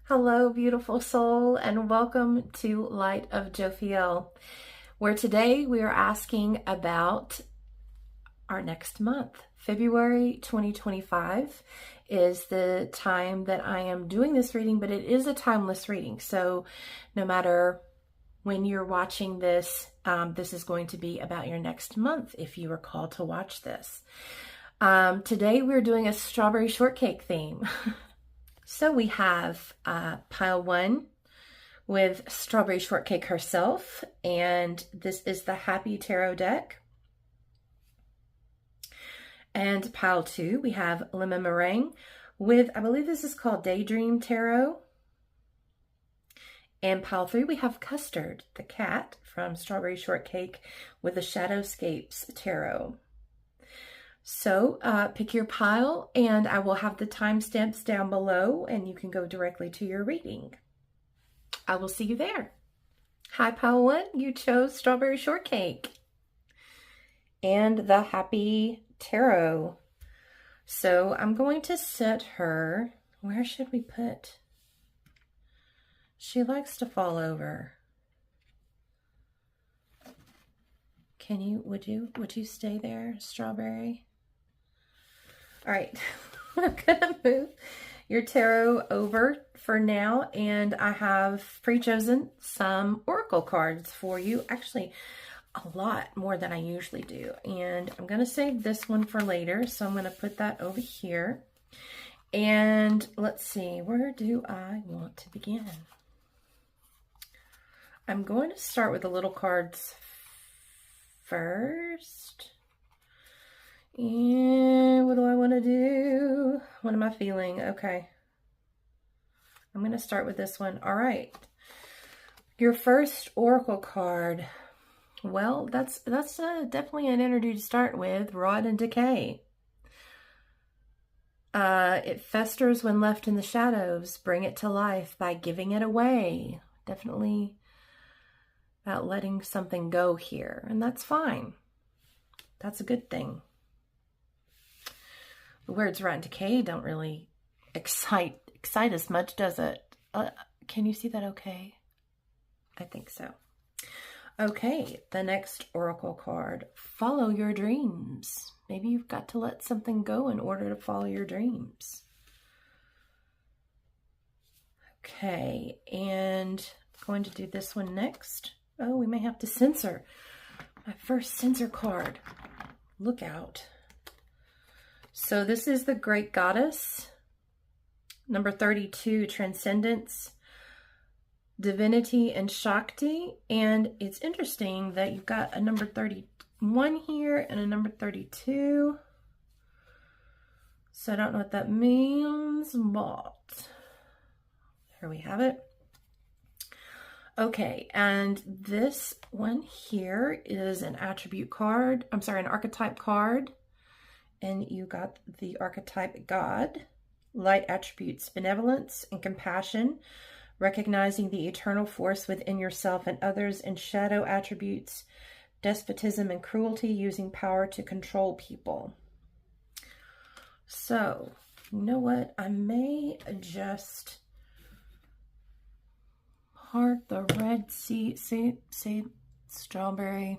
Hello, beautiful soul, and welcome to Light of Jophiel, where today we are asking about our next month. February 2025 is the time that I am doing this reading, but it is a timeless reading. So no matter when you're watching this, this is going to be about your next month if you are called to watch this. Today we're doing a strawberry shortcake theme. So we have pile 1 with Strawberry Shortcake herself, and this is the Happy Tarot deck. And pile 2, we have Lemon Meringue with, I believe this is called Daydream Tarot. And pile 3, we have Custard, the cat from Strawberry Shortcake with the Shadowscapes Tarot. So pick your pile, and I will have the timestamps down below, and you can go directly to your reading. I will see you there. Hi, pile 1, you chose Strawberry Shortcake and the Happy Tarot. So I'm going to set her, where should we put? She likes to fall over. Can you, would you stay there, Strawberry? All right, I'm gonna move your tarot over for now, and I have pre-chosen some oracle cards for you. Actually, a lot more than I usually do, and I'm gonna save this one for later, so I'm gonna put that over here. And let's see, where do I want to begin? I'm going to start with the little cards first. And what do I want to do? What am I feeling? Okay. I'm going to start with this one. All right. Your first oracle card. Well, that's definitely an energy to start with. Rot and decay. It festers when left in the shadows. Bring it to life by giving it away. Definitely about letting something go here. And that's fine. That's a good thing. The words rot and decay don't really excite as much, does it? Can you see that okay? I think so. Okay, the next oracle card. Follow your dreams. Maybe you've got to let something go in order to follow your dreams. Okay, and I'm going to do this one next. Oh, we may have to censor. My first censor card. Look out. So this is the Great Goddess, number 32, Transcendence, Divinity, and Shakti. And it's interesting that you've got a number 31 here and a number 32. So I don't know what that means, but here we have it. Okay, and this one here is an attribute card. I'm sorry, an archetype card. And you got the archetype God, light attributes, benevolence and compassion, recognizing the eternal force within yourself and others, and shadow attributes, despotism and cruelty, using power to control people. So, you know what? I may just heart the red seed, Strawberry.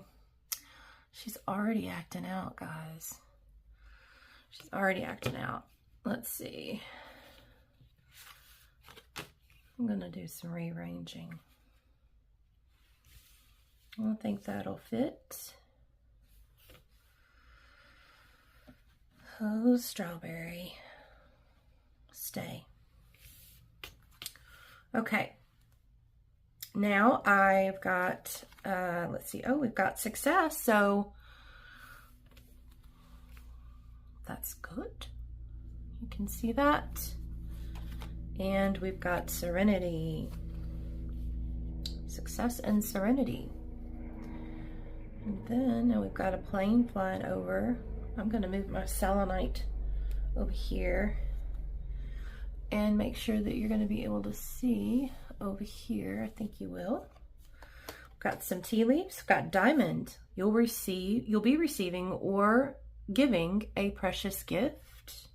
She's already acting out, guys. She's already acting out. Let's see. I'm going to do some rearranging. I don't think that'll fit. Oh, Strawberry. Stay. Okay. Now I've got, let's see. Oh, we've got success. So that's good. You can see that. And we've got serenity. Success and serenity. And then now we've got a plane flying over. I'm going to move my selenite over here and make sure that you're going to be able to see over here. I think you will. We've got some tea leaves. We've got diamond. You'll be receiving or giving a precious gift.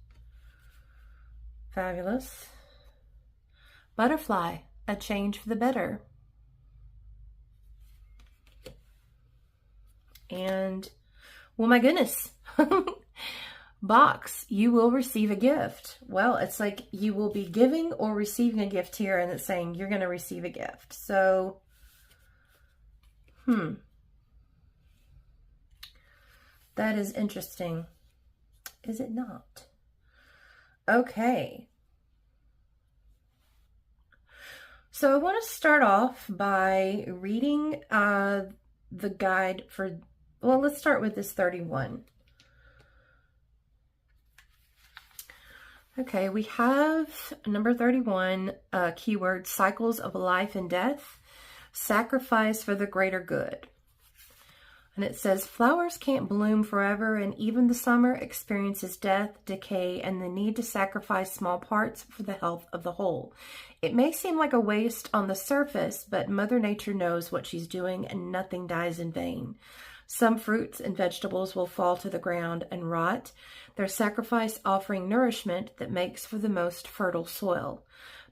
Fabulous. Butterfly, a change for the better. And, well, my goodness. Box, you will receive a gift. Well, it's like you will be giving or receiving a gift here, and it's saying you're going to receive a gift. So, that is interesting. Is it not? Okay. So I want to start off by reading the guide for, well, let's start with this 31. Okay, we have number 31, keyword, cycles of life and death, sacrifice for the greater good. And it says, flowers can't bloom forever, and even the summer experiences death, decay, and the need to sacrifice small parts for the health of the whole. It may seem like a waste on the surface, but Mother Nature knows what she's doing, and nothing dies in vain. Some fruits and vegetables will fall to the ground and rot, their sacrifice offering nourishment that makes for the most fertile soil.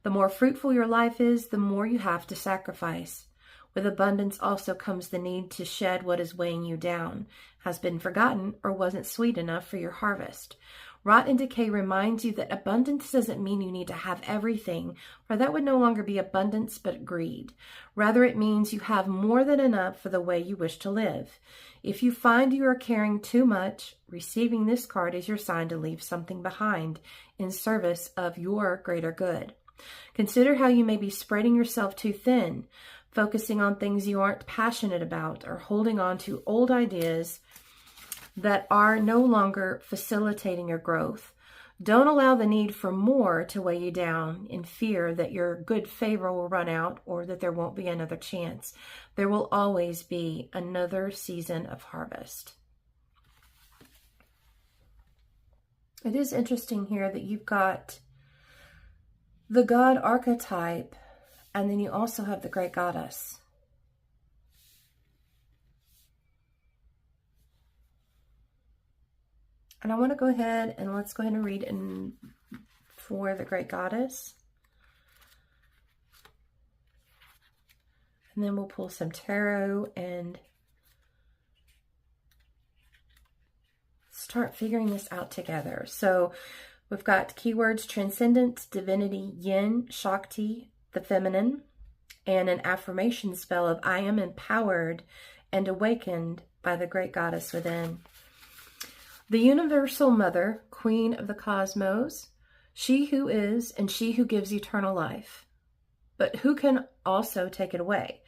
The more fruitful your life is, the more you have to sacrifice. With abundance also comes the need to shed what is weighing you down, has been forgotten, or wasn't sweet enough for your harvest. Rot and decay reminds you that abundance doesn't mean you need to have everything, for that would no longer be abundance but greed. Rather, it means you have more than enough for the way you wish to live. If you find you are carrying too much, receiving this card is your sign to leave something behind in service of your greater good. Consider how you may be spreading yourself too thin, focusing on things you aren't passionate about, or holding on to old ideas that are no longer facilitating your growth. Don't allow the need for more to weigh you down in fear that your good favor will run out or that there won't be another chance. There will always be another season of harvest. It is interesting here that you've got the God archetype, and then you also have the Great Goddess. And I want to go ahead and let's go ahead and read in for the Great Goddess. And then we'll pull some tarot and start figuring this out together. So we've got keywords: transcendence, divinity, yin, shakti, the feminine, and an affirmation spell of I am empowered and awakened by the Great Goddess within. The universal mother, queen of the cosmos, she who is and she who gives eternal life, but who can also take it away.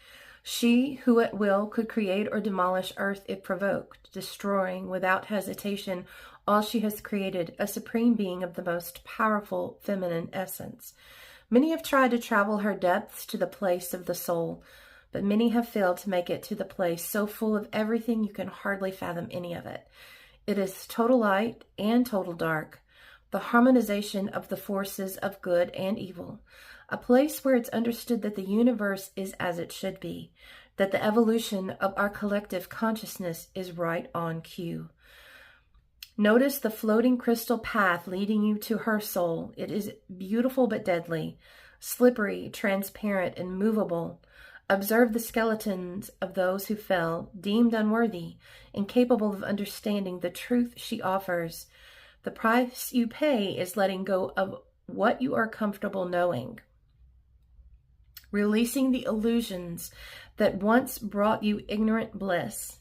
She who at will could create or demolish earth if provoked, destroying without hesitation all she has created, a supreme being of the most powerful feminine essence. Many have tried to travel her depths to the place of the soul, but many have failed to make it to the place so full of everything you can hardly fathom any of it. It is total light and total dark, the harmonization of the forces of good and evil, a place where it's understood that the universe is as it should be, that the evolution of our collective consciousness is right on cue. Notice the floating crystal path leading you to her soul. It is beautiful but deadly, slippery, transparent, and movable. Observe the skeletons of those who fell, deemed unworthy, incapable of understanding the truth she offers. The price you pay is letting go of what you are comfortable knowing, releasing the illusions that once brought you ignorant bliss.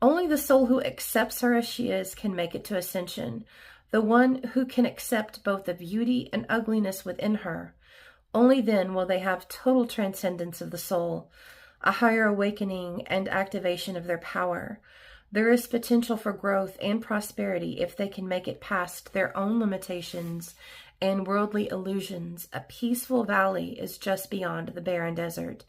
Only the soul who accepts her as she is can make it to ascension, the one who can accept both the beauty and ugliness within her. Only then will they have total transcendence of the soul, a higher awakening and activation of their power. There is potential for growth and prosperity if they can make it past their own limitations and worldly illusions. A peaceful valley is just beyond the barren desert.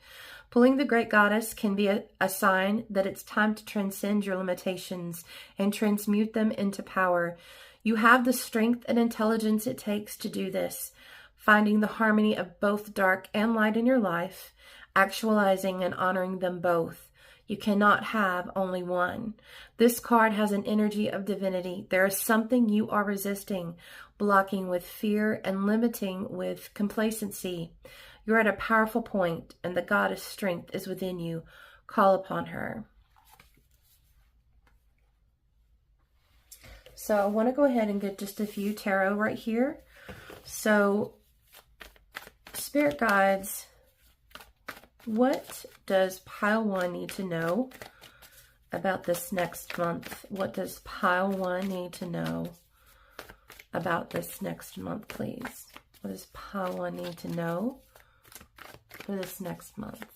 Pulling the Great Goddess can be a sign that it's time to transcend your limitations and transmute them into power. You have the strength and intelligence it takes to do this, finding the harmony of both dark and light in your life, actualizing and honoring them both. You cannot have only one. This card has an energy of divinity. There is something you are resisting, blocking with fear, and limiting with complacency. You're at a powerful point, and the goddess strength is within you. Call upon her. So I want to go ahead and get just a few tarot right here. So, Spirit Guides, what does pile 1 need to know about this next month? What does pile 1 need to know about this next month, please? What does pile 1 need to know for this next month?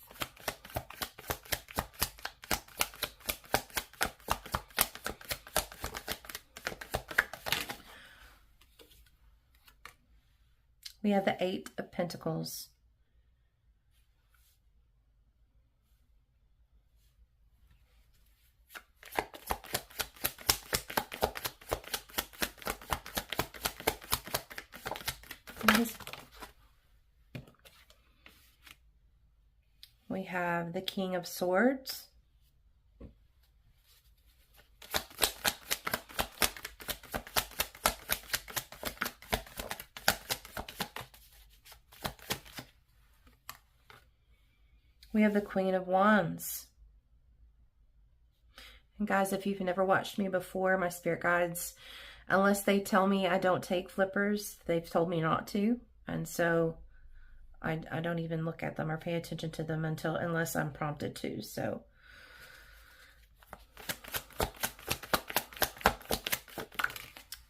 We have the 8 of Pentacles. We have the King of Swords. We have the Queen of Wands. And guys, if you've never watched me before, my spirit guides, unless they tell me I don't take flippers, they've told me not to. And so I don't even look at them or pay attention to them unless I'm prompted to. So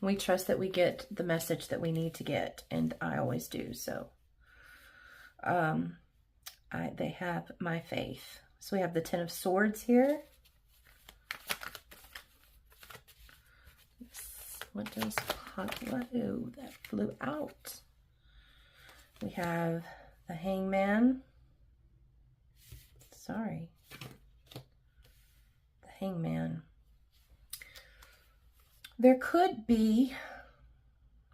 we trust that we get the message that we need to get, and I always do. So they have my faith. So we have the 10 of Swords here. What does oh, that flew out. We have the Hangman. Sorry. The Hangman. There could be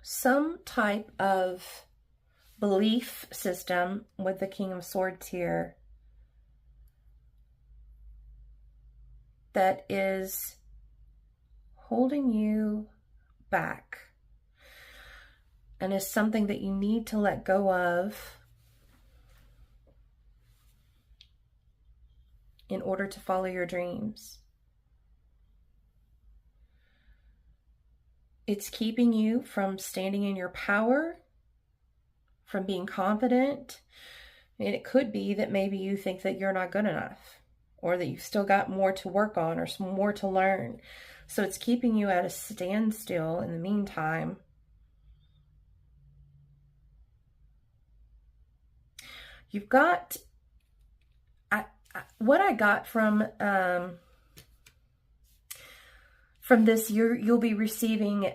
some type of belief system with the King of Swords here that is holding you back and is something that you need to let go of in order to follow your dreams. It's keeping you from standing in your power, from being confident. And it could be that maybe you think that you're not good enough, or that you've still got more to work on or some more to learn. So it's keeping you at a standstill in the meantime. You've got, what I got from this, you'll be receiving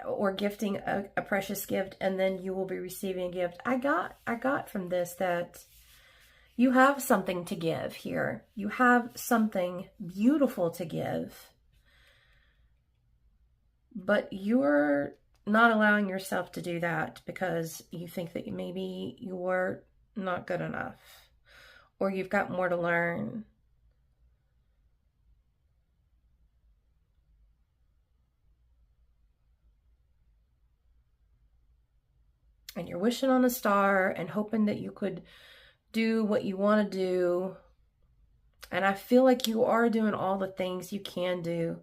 or gifting a precious gift, and then you will be receiving a gift. I got from this that you have something to give here. You have something beautiful to give, but you're not allowing yourself to do that because you think that maybe you're not good enough, or you've got more to learn. And you're wishing on a star and hoping that you could do what you want to do. And I feel like you are doing all the things you can do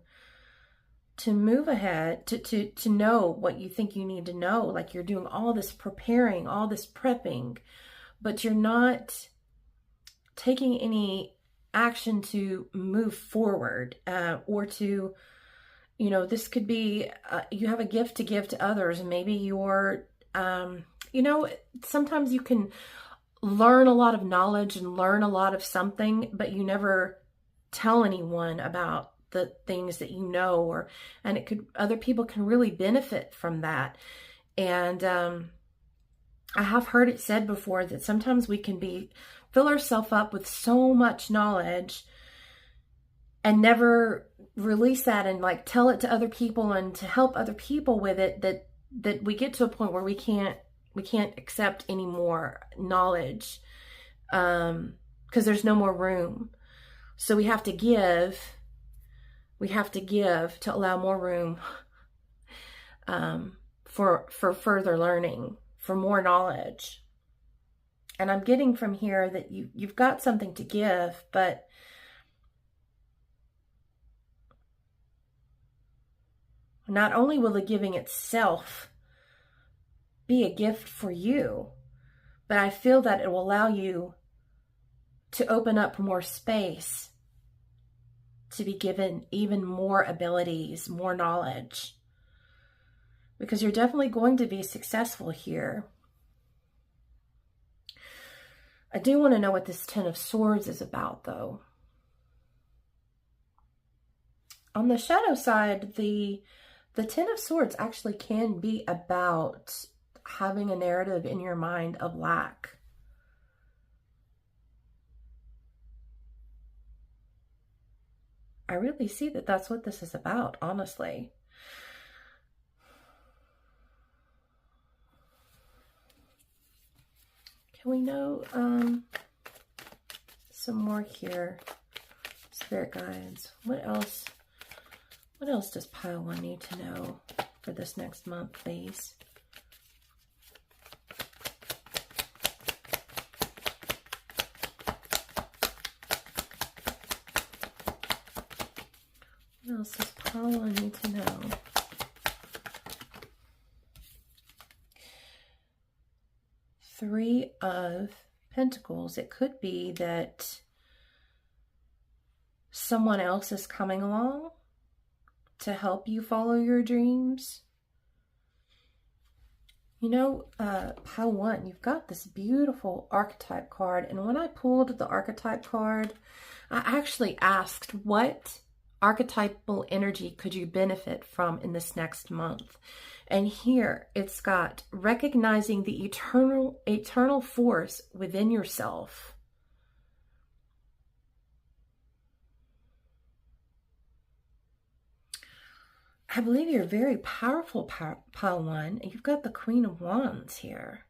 to move ahead, to know what you think you need to know. Like you're doing all this preparing, all this prepping, but you're not taking any action to move forward, or to, you know, this could be, you have a gift to give to others. Maybe you're, you know, sometimes you can learn a lot of knowledge and learn a lot of something, but you never tell anyone about the things that you know, and it could, other people can really benefit from that. And, I have heard it said before that sometimes we can fill ourselves up with so much knowledge and never release that and like tell it to other people and to help other people with it, that we get to a point where we can't accept any more knowledge, because there's no more room. So we have to give to allow more room for further learning, for more knowledge. And I'm getting from here that you've got something to give, but not only will the giving itself be a gift for you, but I feel that it will allow you to open up more space to be given even more abilities, more knowledge, because you're definitely going to be successful here. I do want to know what this Ten of Swords is about, though. On the shadow side, the Ten of Swords actually can be about having a narrative in your mind of lack. I really see that that's what this is about, honestly. Can we know some more here? Spirit guides. What else? What else does pile one need to know for this next month, please? What else does pile one need to know? Three of Pentacles. It could be that someone else is coming along to help you follow your dreams. You know, pile one, you've got this beautiful archetype card. And when I pulled the archetype card, I actually asked, what archetypal energy could you benefit from in this next month? And here it's got recognizing the eternal force within yourself. I believe you're very powerful, pile one, and you've got the Queen of Wands here.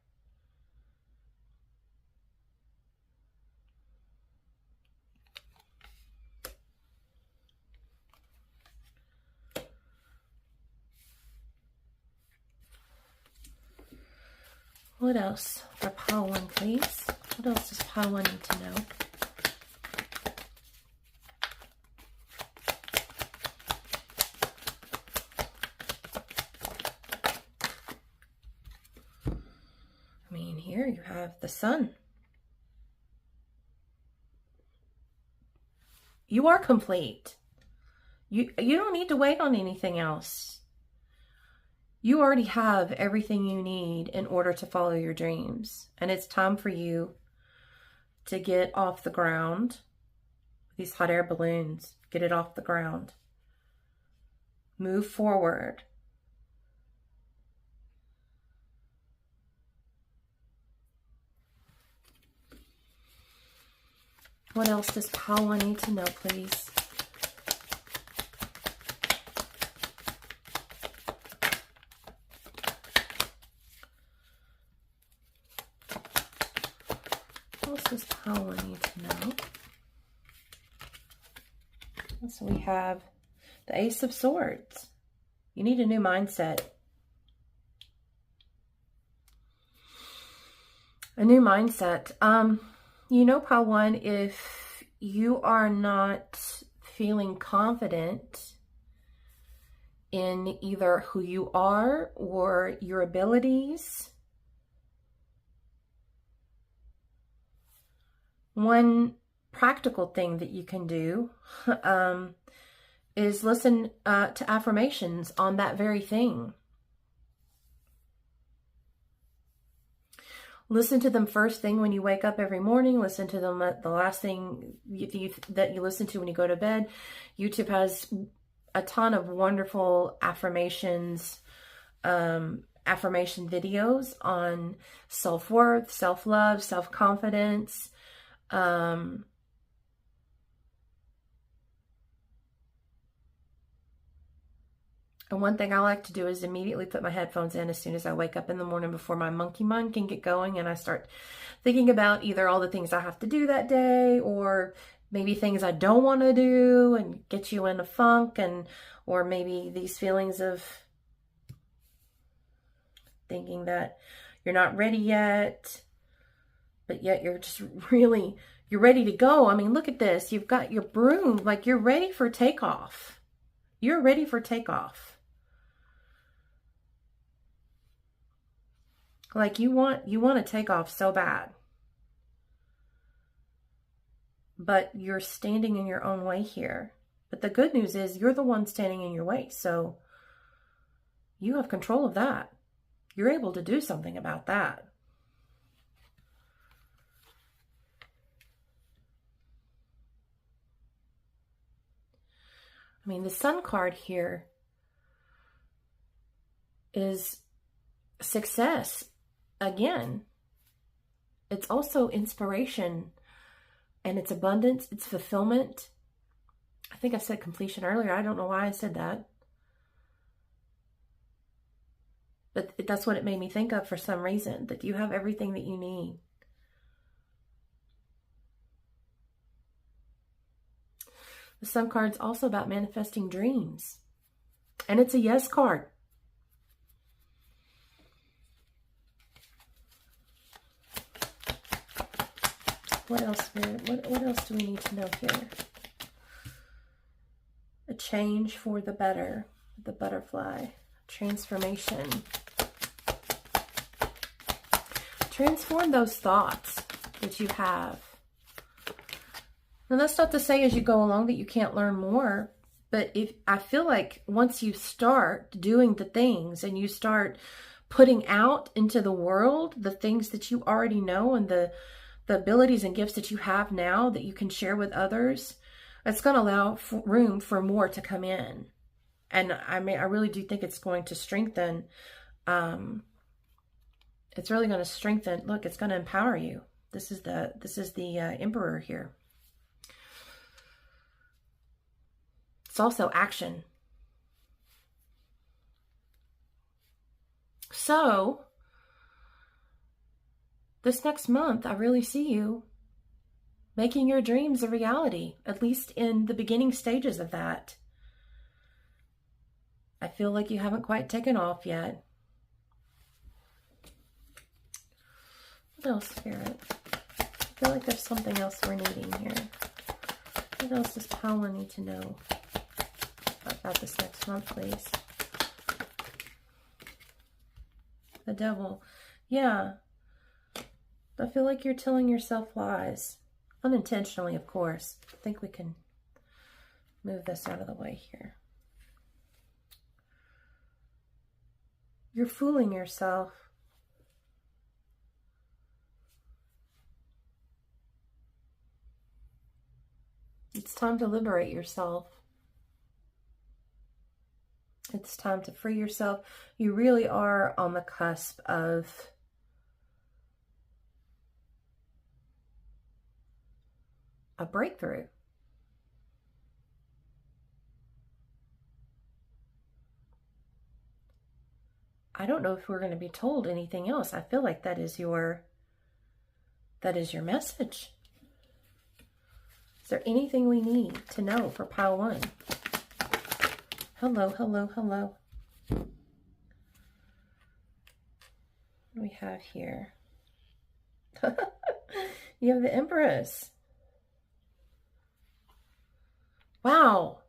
What else for pile one, please? What else does pile one need to know? I mean, here you have the Sun. You are complete. You don't need to wait on anything else. You already have everything you need in order to follow your dreams. And it's time for you to get off the ground. These hot air balloons, get it off the ground. Move forward. What else does pile one need to know, please? What else does pile one need to know? So we have the Ace of Swords. You need a new mindset. A new mindset. You know, pile one, if you are not feeling confident in either who you are or your abilities, one practical thing that you can do is listen to affirmations on that very thing. Listen to them first thing when you wake up every morning. Listen to them the last thing that you listen to when you go to bed. YouTube has a ton of wonderful affirmations, affirmation videos on self-worth, self-love, self-confidence. And one thing I like to do is immediately put my headphones in as soon as I wake up in the morning before my monkey mind can get going, and I start thinking about either all the things I have to do that day or maybe things I don't want to do and get you in a funk, or maybe these feelings of thinking that you're not ready yet, but yet you're just really, you're ready to go. I mean, look at this. You've got your broom, like you're ready for takeoff. You're ready for takeoff. Like you want to take off so bad. But you're standing in your own way here. But the good news is you're the one standing in your way. So you have control of that. You're able to do something about that. I mean, the Sun card here is success. Again, it's also inspiration, and it's abundance, it's fulfillment. I think I said completion earlier. I don't know why I said that. But that's what it made me think of for some reason, that you have everything that you need. The Sun card's also about manifesting dreams. And it's a yes card. What else, Spirit? What else do we need to know here? A change for the better. The butterfly. Transformation. Transform those thoughts that you have. And that's not to say as you go along that you can't learn more. But if I feel like once you start doing the things and you start putting out into the world the things that you already know and the abilities and gifts that you have now that you can share with others, it's going to allow room for more to come in. And I really do think it's going to strengthen. It's really going to strengthen. Look, it's going to empower you. This is the Emperor here. It's also action. So this next month, I really see you making your dreams a reality, at least in the beginning stages of that. I feel like you haven't quite taken off yet. What else, Spirit? I feel like there's something else we're needing here. What else does Paula need to know about this next month, please? The Devil. Yeah. I feel like you're telling yourself lies. Unintentionally, of course. I think we can move this out of the way here. You're fooling yourself. It's time to liberate yourself. It's time to free yourself. You really are on the cusp of a breakthrough. I don't know if we're going to be told anything else. I feel like that is your message. Is there anything we need to know for pile 1? Hello, hello, hello. What do we have here? You have the Empress. Wow.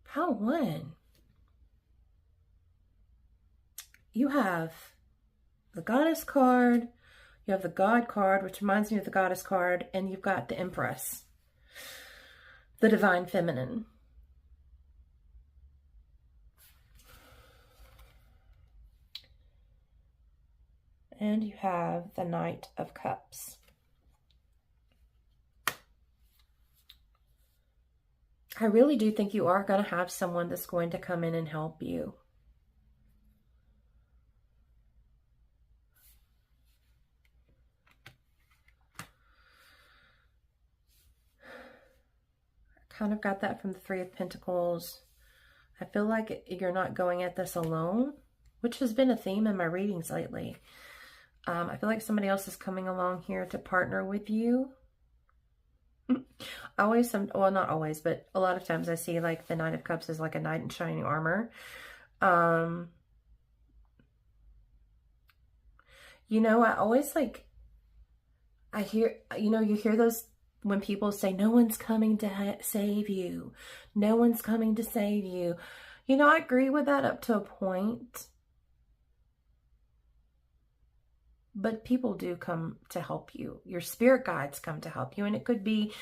Pile 1. You have the Goddess card, you have the God card, which reminds me of the Goddess card, and you've got the Empress, the Divine Feminine. And you have the Knight of Cups. I really do think you are going to have someone that's going to come in and help you. Kind of got that from the Three of Pentacles. I feel like you're not going at this alone, which has been a theme in my readings lately. I feel like somebody else is coming along here to partner with you. Well, not always, but a lot of times I see like the Knight of Cups is like a knight in shining armor. You know, I always like, I hear, you know, you hear those when people say, no one's coming to save you. No one's coming to save you. You know, I agree with that up to a point. But people do come to help you. Your spirit guides come to help you. And it could be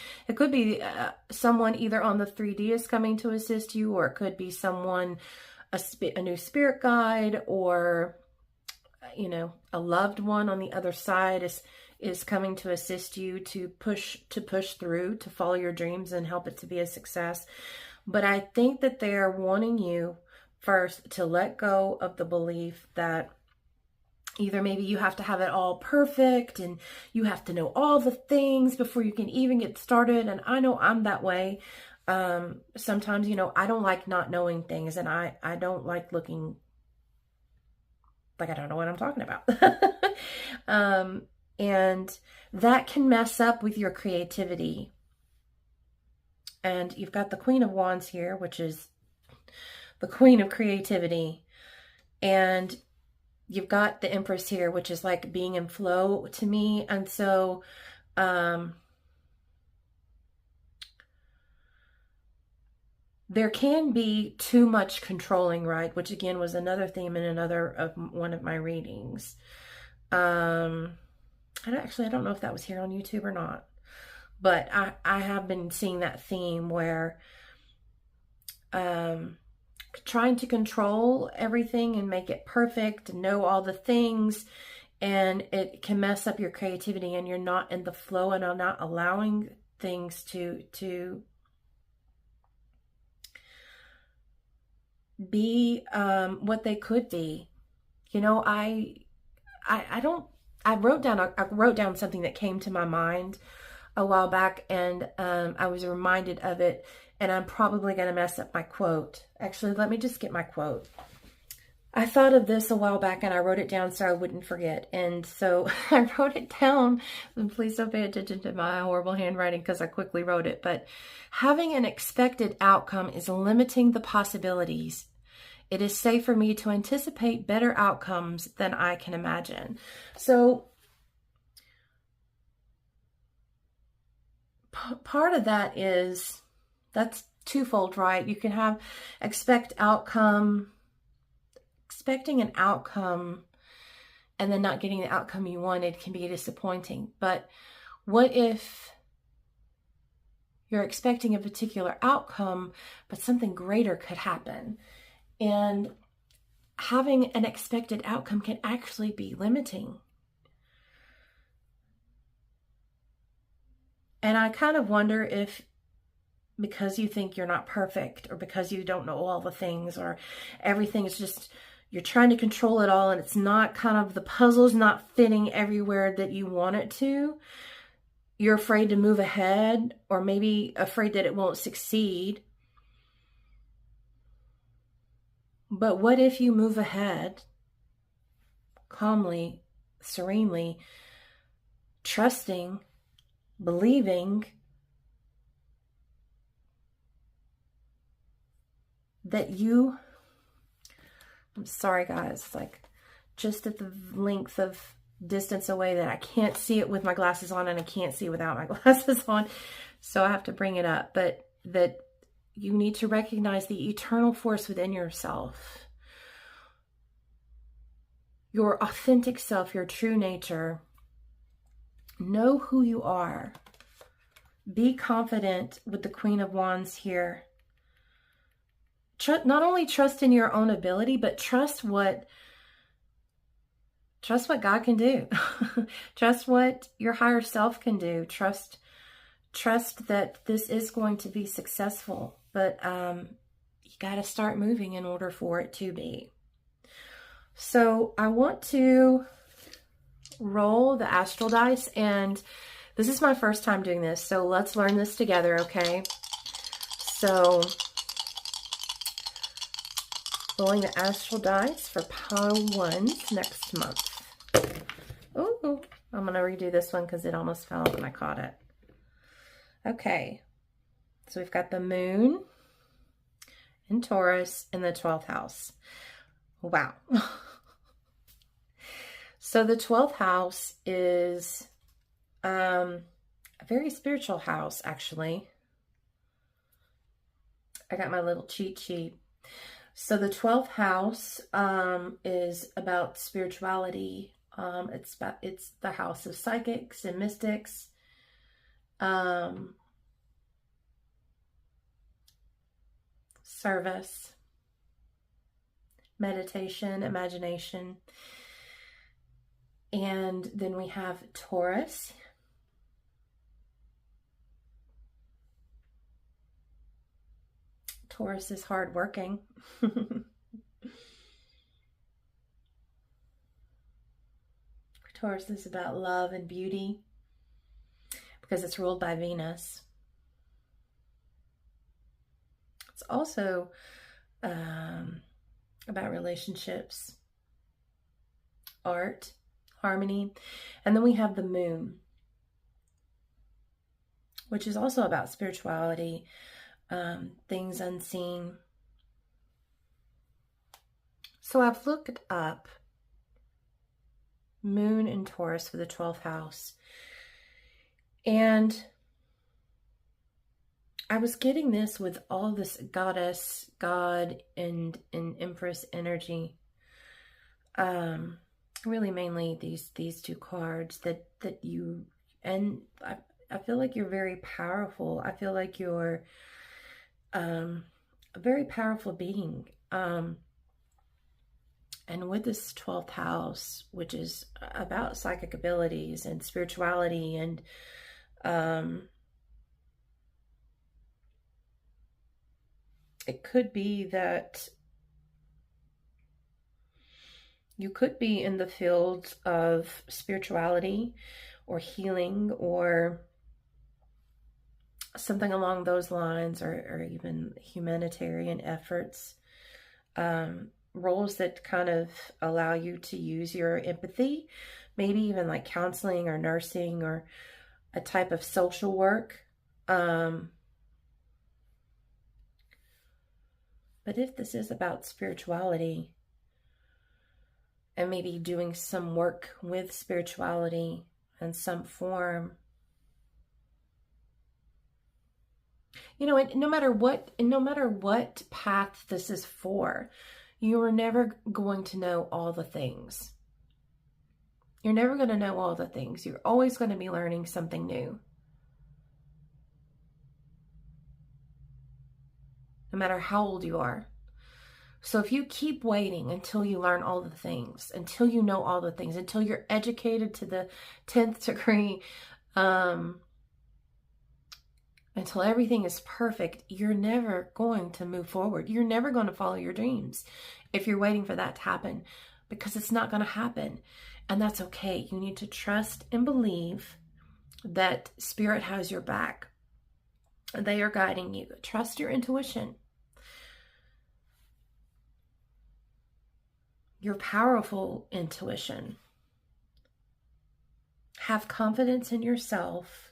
someone either on the 3D is coming to assist you, or it could be someone, a new spirit guide, or, you know, a loved one on the other side is coming to assist you to push through, to follow your dreams and help it to be a success. But I think that they're wanting you first to let go of the belief that either maybe you have to have it all perfect and you have to know all the things before you can even get started. And I know I'm that way. Sometimes, you know, I don't like not knowing things, and I don't like looking like I don't know what I'm talking about. And that can mess up with your creativity. And you've got the Queen of Wands here, which is the Queen of Creativity. And you've got the Empress here, which is like being in flow to me. And so, there can be too much controlling, right? Which again was another theme in one of my readings. I don't know if that was here on YouTube or not, but I have been seeing that theme where, trying to control everything and make it perfect and know all the things, and it can mess up your creativity, and you're not in the flow and are not allowing things to be what they could be. You know, I wrote down something that came to my mind a while back, and I was reminded of it, and I'm probably going to mess up my quote. Actually, let me just get my quote. I thought of this a while back, and I wrote it down so I wouldn't forget. And so I wrote it down. And please don't pay attention to my horrible handwriting because I quickly wrote it. But having an expected outcome is limiting the possibilities. It is safe for me to anticipate better outcomes than I can imagine. So part of that is, that's twofold, right? You can have expecting an outcome and then not getting the outcome you wanted can be disappointing. But what if you're expecting a particular outcome, but something greater could happen? And having an expected outcome can actually be limiting. And I kind of wonder if, because you think you're not perfect, or because you don't know all the things, or everything is just, you're trying to control it all, and it's not kind of, the puzzle's not fitting everywhere that you want it to. You're afraid to move ahead, or maybe afraid that it won't succeed. But what if you move ahead calmly, serenely, trusting, believing that you, I'm sorry guys, like just at the length of distance away that I can't see it with my glasses on, and I can't see without my glasses on, so I have to bring it up, but that you need to recognize the eternal force within yourself, your authentic self, your true nature. Know who you are. Be confident with the Queen of Wands here. Not only trust in your own ability, but trust what God can do. Trust what your higher self can do. Trust that this is going to be successful, but you got to start moving in order for it to be. So I want to roll the astral dice, and this is my first time doing this, so let's learn this together, okay? So rolling the astral dice for pile 1 next month. Oh, I'm going to redo this one because it almost fell when I caught it. Okay, so we've got the moon in Taurus in the 12th house. Wow. So the 12th house is a very spiritual house, actually. I got my little cheat sheet. So the 12th house is about spirituality. It's the house of psychics and mystics. Service, meditation, imagination. And then we have Taurus. Taurus is hardworking. Taurus is about love and beauty because it's ruled by Venus. It's also about relationships, art, harmony. And then we have the moon, which is also about spirituality, things unseen. So I've looked up moon and Taurus for the 12th house, and I was getting this with all this goddess, God, and empress energy. Really mainly these two cards that you, and I feel like you're very powerful. I feel like you're a very powerful being. And with this 12th house, which is about psychic abilities and spirituality, and it could be that you could be in the field of spirituality or healing or something along those lines, or even humanitarian efforts, roles that kind of allow you to use your empathy, maybe even like counseling or nursing or a type of social work. But if this is about spirituality and maybe doing some work with spirituality in some form, you know, no matter what path this is for, you are never going to know all the things. You're never going to know all the things. You're always going to be learning something new. No matter how old you are. So if you keep waiting until you learn all the things, until you know all the things, until you're educated to the 10th degree, until everything is perfect, you're never going to move forward. You're never going to follow your dreams if you're waiting for that to happen, because it's not going to happen. And that's okay. You need to trust and believe that Spirit has your back. They are guiding you. Trust your intuition. Your powerful intuition. Have confidence in yourself.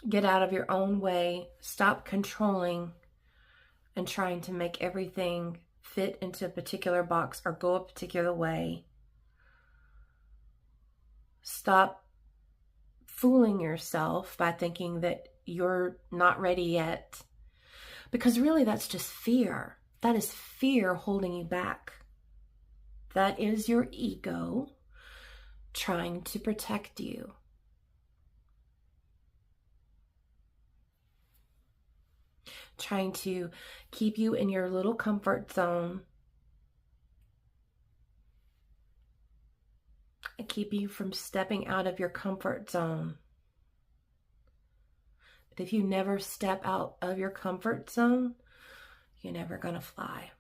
Get out of your own way. Stop controlling and trying to make everything fit into a particular box or go a particular way. Stop fooling yourself by thinking that you're not ready yet. Because really that's just fear. That is fear holding you back. That is your ego trying to protect you. Trying to keep you in your little comfort zone and keep you from stepping out of your comfort zone. But if you never step out of your comfort zone, you're never going to fly.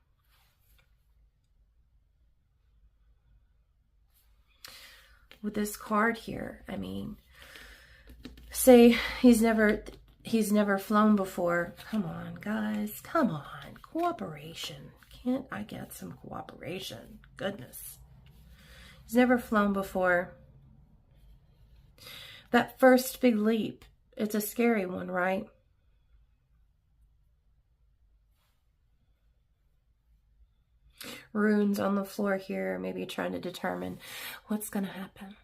With this card here, I mean, say he's never flown before. Come on, guys. Come on. Cooperation. Can't I get some cooperation? Goodness. He's never flown before. That first big leap, it's a scary one, right? runes on the floor here, maybe trying to determine what's going to happen.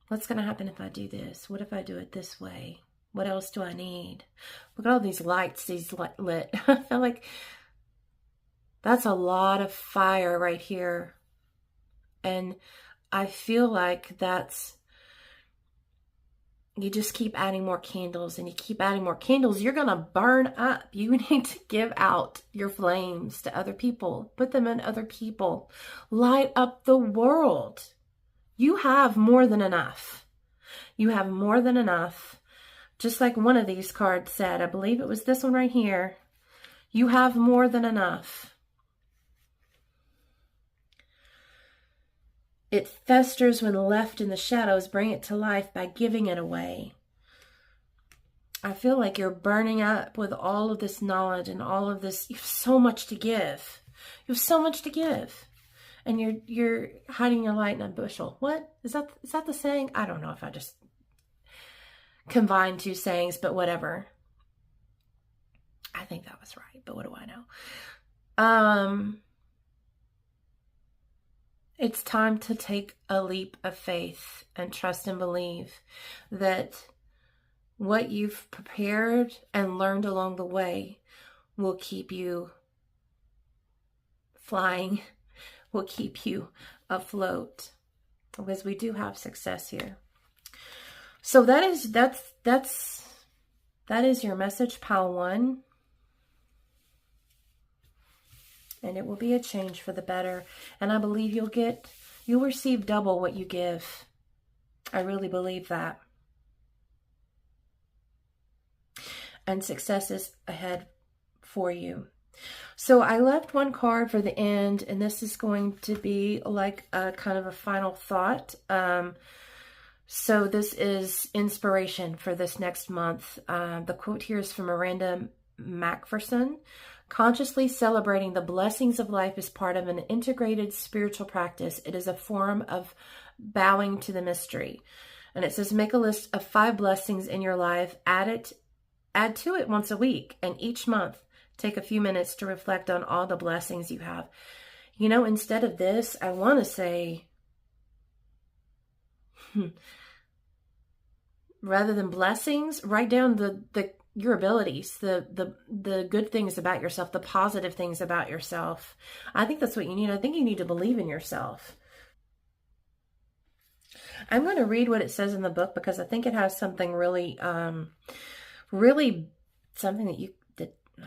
What's going to happen if I do this? What if I do it this way? What else do I need? Look at all these lights, these lit. I feel like that's a lot of fire right here. And I feel like that's, you just keep adding more candles and you keep adding more candles. You're going to burn up. You need to give out your flames to other people. Put them in other people. Light up the world. You have more than enough. You have more than enough. Just like one of these cards said, I believe it was this one right here. You have more than enough. It festers when left in the shadows. Bring it to life by giving it away. I feel like you're burning up with all of this knowledge and all of this. You have so much to give. You have so much to give. And you're hiding your light in a bushel. What? Is that the saying? I don't know if I just combined two sayings, but whatever. I think that was right, but what do I know? It's time to take a leap of faith and trust and believe that what you've prepared and learned along the way will keep you flying, will keep you afloat, because we do have success here. So that is your message, pile 1. And it will be a change for the better. And I believe you'll receive double what you give. I really believe that. And success is ahead for you. So I left one card for the end, and this is going to be like a kind of a final thought. So this is inspiration for this next month. The quote here is from Miranda Macpherson. Consciously celebrating the blessings of life is part of an integrated spiritual practice. It is a form of bowing to the mystery. And it says, make a list of 5 blessings in your life. Add to it once a week, and each month take a few minutes to reflect on all the blessings you have. You know, instead of this, I want to say, rather than blessings, write down your abilities, the good things about yourself, the positive things about yourself. I think that's what you need. I think you need to believe in yourself. I'm going to read what it says in the book because I think it has something really, really something that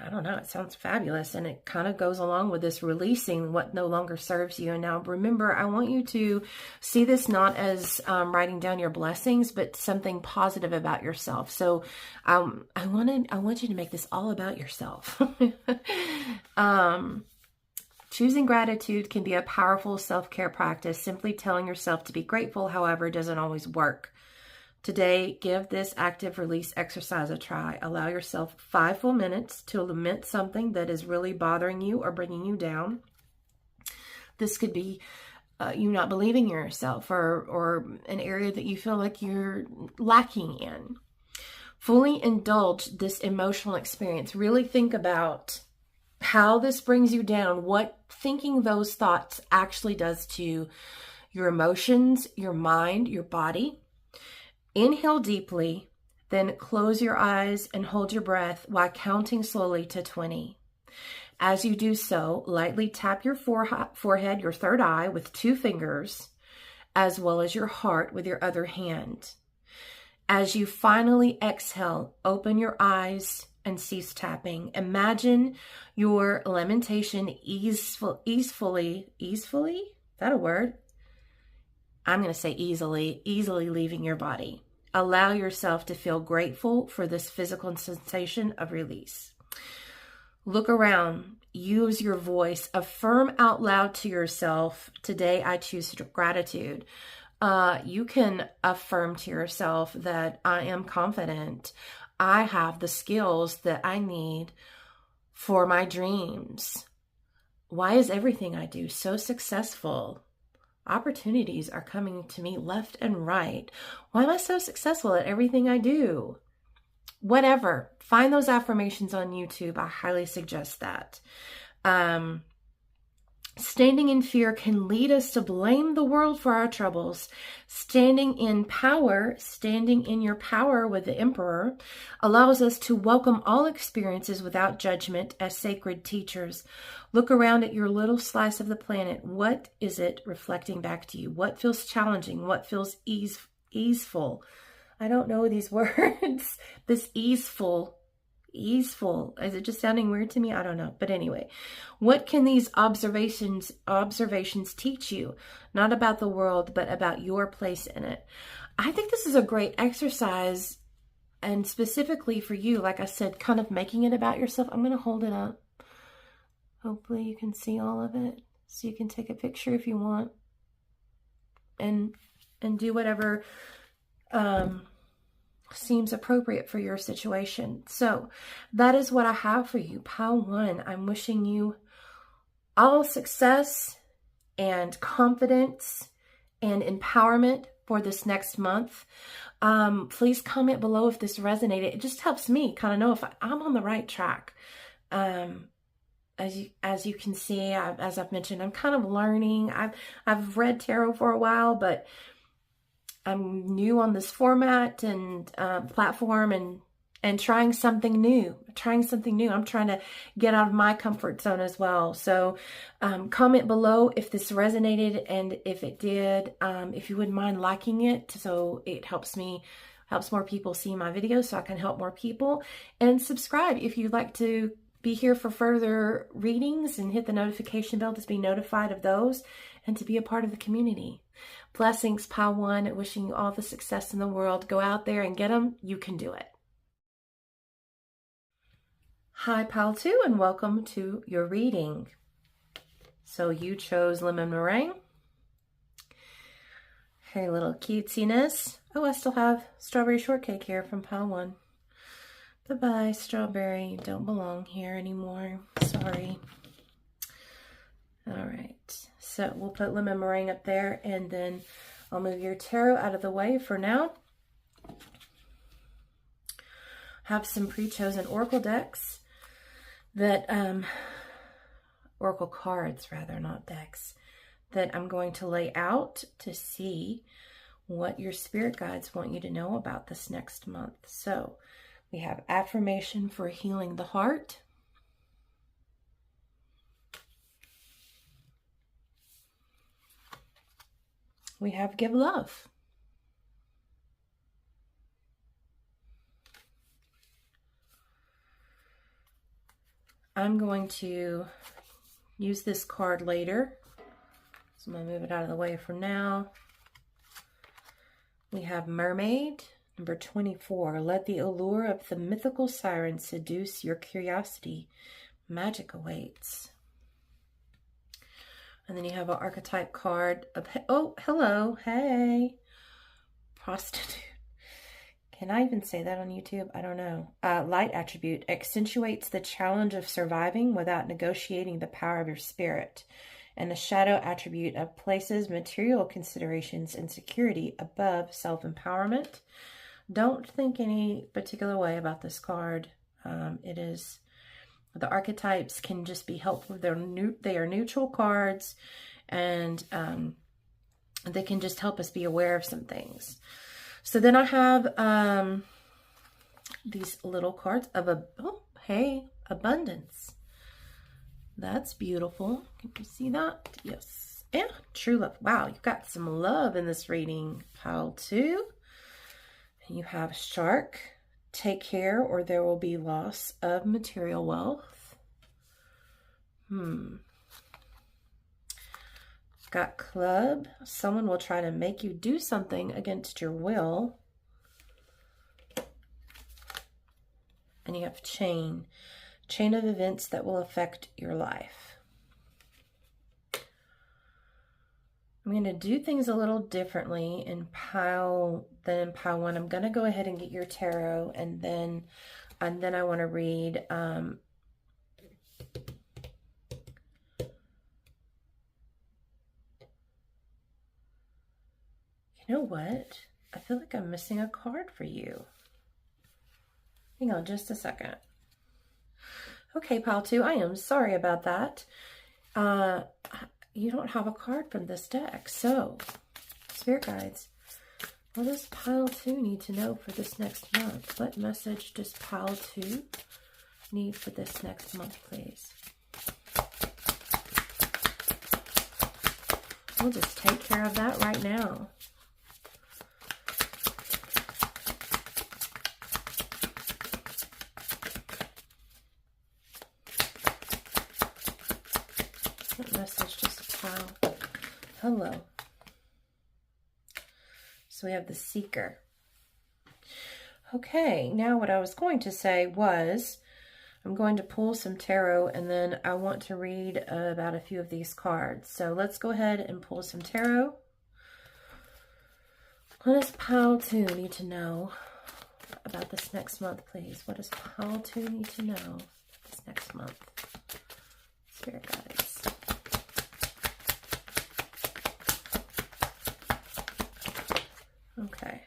I don't know, it sounds fabulous, and it kind of goes along with this releasing what no longer serves you. And now remember, I want you to see this not as writing down your blessings, but something positive about yourself. So I want you to make this all about yourself. Choosing gratitude can be a powerful self-care practice. Simply telling yourself to be grateful, however, doesn't always work. Today, give this active release exercise a try. Allow yourself 5 full minutes to lament something that is really bothering you or bringing you down. This could be you not believing in yourself or an area that you feel like you're lacking in. Fully indulge this emotional experience. Really think about how this brings you down, what thinking those thoughts actually does to your emotions, your mind, your body. Inhale deeply, then close your eyes and hold your breath while counting slowly to 20. As you do so, lightly tap your forehead, your third eye, with 2 fingers, as well as your heart with your other hand. As you finally exhale, open your eyes and cease tapping. Imagine your lamentation easily, is that a word? I'm going to say easily leaving your body. Allow yourself to feel grateful for this physical sensation of release. Look around, use your voice, affirm out loud to yourself, today I choose gratitude. You can affirm to yourself that I am confident. I have the skills that I need for my dreams. Why is everything I do so successful? Opportunities are coming to me left and right. Why am I so successful at everything I do? Whatever. Find those affirmations on YouTube. I highly suggest that. Standing in fear can lead us to blame the world for our troubles. Standing in power, standing in your power with the Emperor, allows us to welcome all experiences without judgment as sacred teachers. Look around at your little slice of the planet. What is it reflecting back to you? What feels challenging? What feels easeful? I don't know these words. This easeful. Is it just sounding weird to me? I don't know. But anyway, what can these observations teach you? Not about the world, but about your place in it. I think this is a great exercise, and specifically for you, like I said, kind of making it about yourself. I'm going to hold it up. Hopefully you can see all of it, so you can take a picture if you want, and do whatever seems appropriate for your situation. So that is what I have for you. Pile 1, I'm wishing you all success and confidence and empowerment for this next month. Please comment below if this resonated. It just helps me kind of know if I'm on the right track. As you can see, as I've mentioned, I'm kind of learning. I've read tarot for a while, but I'm new on this format and platform, and trying something new. I'm trying to get out of my comfort zone as well. So comment below if this resonated, and if it did, if you wouldn't mind liking it, so it helps more people see my videos, so I can help more people. And subscribe if you'd like to be here for further readings, and hit the notification bell to be notified of those, and to be a part of the community. Blessings, Pile 1. Wishing you all the success in the world. Go out there and get them. You can do it. Hi, Pile 2, and welcome to your reading. So you chose lemon meringue. Hey, little cutesiness. Oh, I still have strawberry shortcake here from Pile 1. Bye-bye, strawberry. You don't belong here anymore. Sorry. All right. So we'll put lemon meringue up there, and then I'll move your tarot out of the way for now. Have some pre-chosen oracle decks that, oracle cards rather, not decks, that I'm going to lay out to see what your spirit guides want you to know about this next month. So we have affirmation for healing the heart. We have give love. I'm going to use this card later, so I'm going to move it out of the way for now. We have Mermaid, number 24. Let the allure of the mythical siren seduce your curiosity. Magic awaits. And then you have an archetype card of, oh, hello, hey, prostitute. Can I even say that on YouTube? I don't know. Light attribute accentuates the challenge of surviving without negotiating the power of your spirit. And the shadow attribute of places material considerations and security above self-empowerment. Don't think any particular way about this card. It is... The archetypes can just be helpful. They are neutral cards, and they can just help us be aware of some things. So then I have these little cards of abundance. That's beautiful. Can you see that? Yes. Yeah, true love. Wow, you've got some love in this reading. Pile 2. And you have shark. Take care or there will be loss of material wealth. Got club. Someone will try to make you do something against your will. And you have chain. Chain of events that will affect your life. I'm going to do things a little differently in pile 1. I'm going to go ahead and get your tarot, and then I want to read you know what? I feel like I'm missing a card for you. Hang on just a second. Okay, pile 2, I am sorry about that. You don't have a card from this deck. So, Spirit Guides, what does pile 2 need to know for this next month? What message does pile 2 need for this next month, please? We'll just take care of that right now. What message does pile? Hello. So we have the Seeker. Okay, now what I was going to say was I'm going to pull some tarot and then I want to read about a few of these cards. So let's go ahead and pull some tarot. What does pile 2 need to know about this next month, please? What does pile 2 need to know this next month? Spirit Guides. Okay.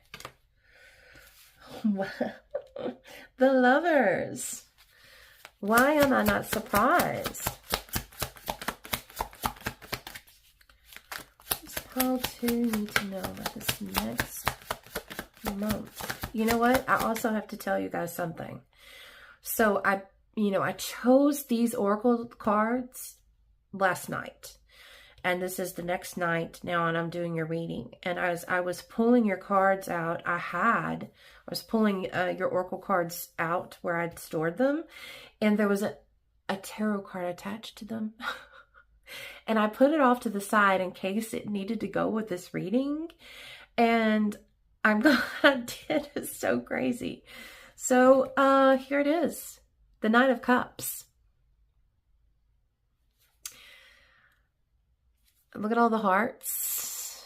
The Lovers. Why am I not surprised? What does pile 2 need to know about this next month? You know what? I also have to tell you guys something. So I chose these oracle cards last night. And this is the next night now, and I'm doing your reading. And as I was pulling your cards out, I was pulling your oracle cards out where I'd stored them, and there was a tarot card attached to them. And I put it off to the side in case it needed to go with this reading. And I'm glad I did. It's so crazy. So here it is, the Knight of Cups. Look at all the hearts.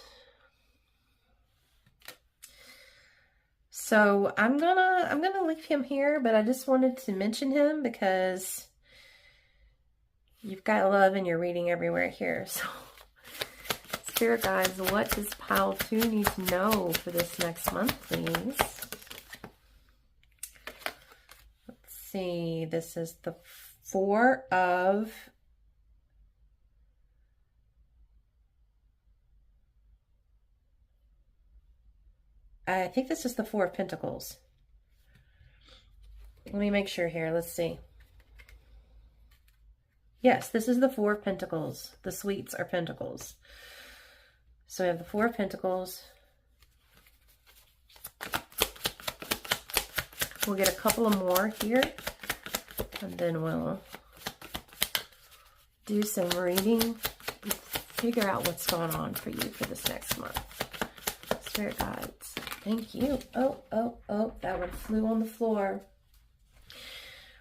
So I'm gonna leave him here, but I just wanted to mention him because you've got love in your reading everywhere here. So Spirit Guides, what does pile 2 need to know for this next month, please? Let's see. This is the 4 of I think this is the 4 of Pentacles. Let me make sure here. Let's see. Yes, this is the 4 of Pentacles. The sweets are Pentacles. So we have the 4 of Pentacles. We'll get a couple of more here. And then we'll do some reading and figure out what's going on for you for this next month. Spirit Guides. Thank you. Oh, that one flew on the floor.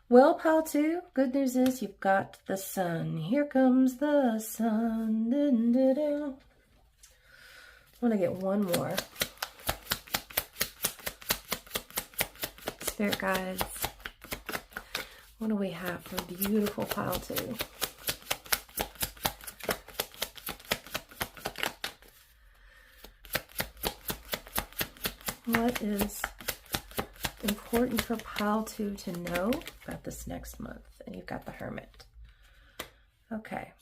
Well, pile 2, good news is you've got the sun. Here comes the sun. Dun, dun, dun. I want to get one more. Spirit Guides. What do we have for beautiful pile 2? What is important for pile 2 to know about this next month? And you've got the Hermit. Okay.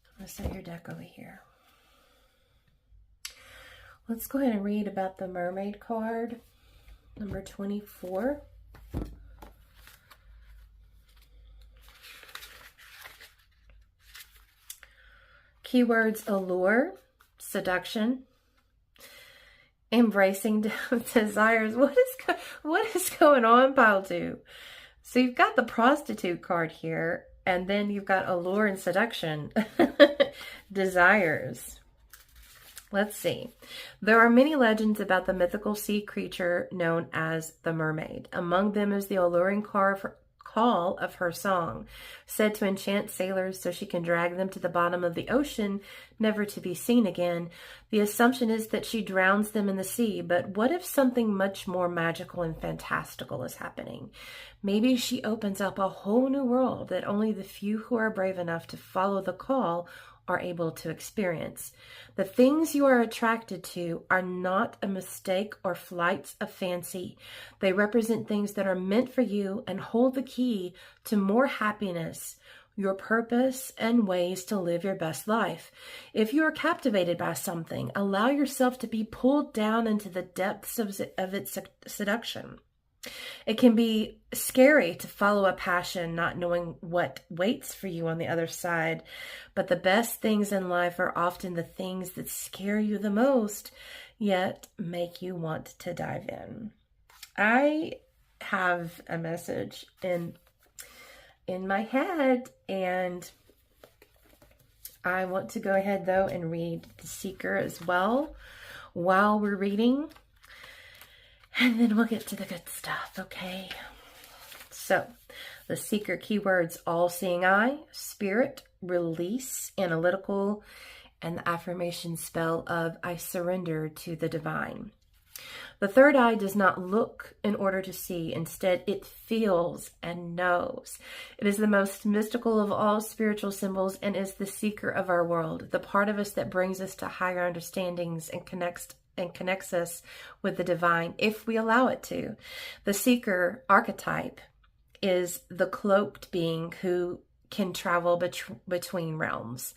I'm going to set your deck over here. Let's go ahead and read about the Mermaid card, number 24. Keywords: allure, seduction, embracing desires. What is going on, pile 2? So you've got the prostitute card here, and then you've got allure and seduction. Desires. Let's see. There are many legends about the mythical sea creature known as the mermaid. Among them is the alluring call of her song, said to enchant sailors so she can drag them to the bottom of the ocean, never to be seen again. The assumption is that she drowns them in the sea, but what if something much more magical and fantastical is happening? Maybe she opens up a whole new world that only the few who are brave enough to follow the call are able to experience. The things you are attracted to are not a mistake or flights of fancy. They represent things that are meant for you and hold the key to more happiness, your purpose, and ways to live your best life. If you are captivated by something, allow yourself to be pulled down into the depths of its seduction. It can be scary to follow a passion, not knowing what waits for you on the other side. But the best things in life are often the things that scare you the most, yet make you want to dive in. I have a message in my head, and I want to go ahead though and read The Seeker as well while we're reading. And then we'll get to the good stuff, okay? So, the Seeker keywords: all-seeing eye, spirit, release, analytical, and the affirmation spell of I surrender to the divine. The third eye does not look in order to see. Instead, it feels and knows. It is the most mystical of all spiritual symbols and is the seeker of our world, the part of us that brings us to higher understandings and connects us with the divine if we allow it to. The seeker archetype is the cloaked being who can travel between realms,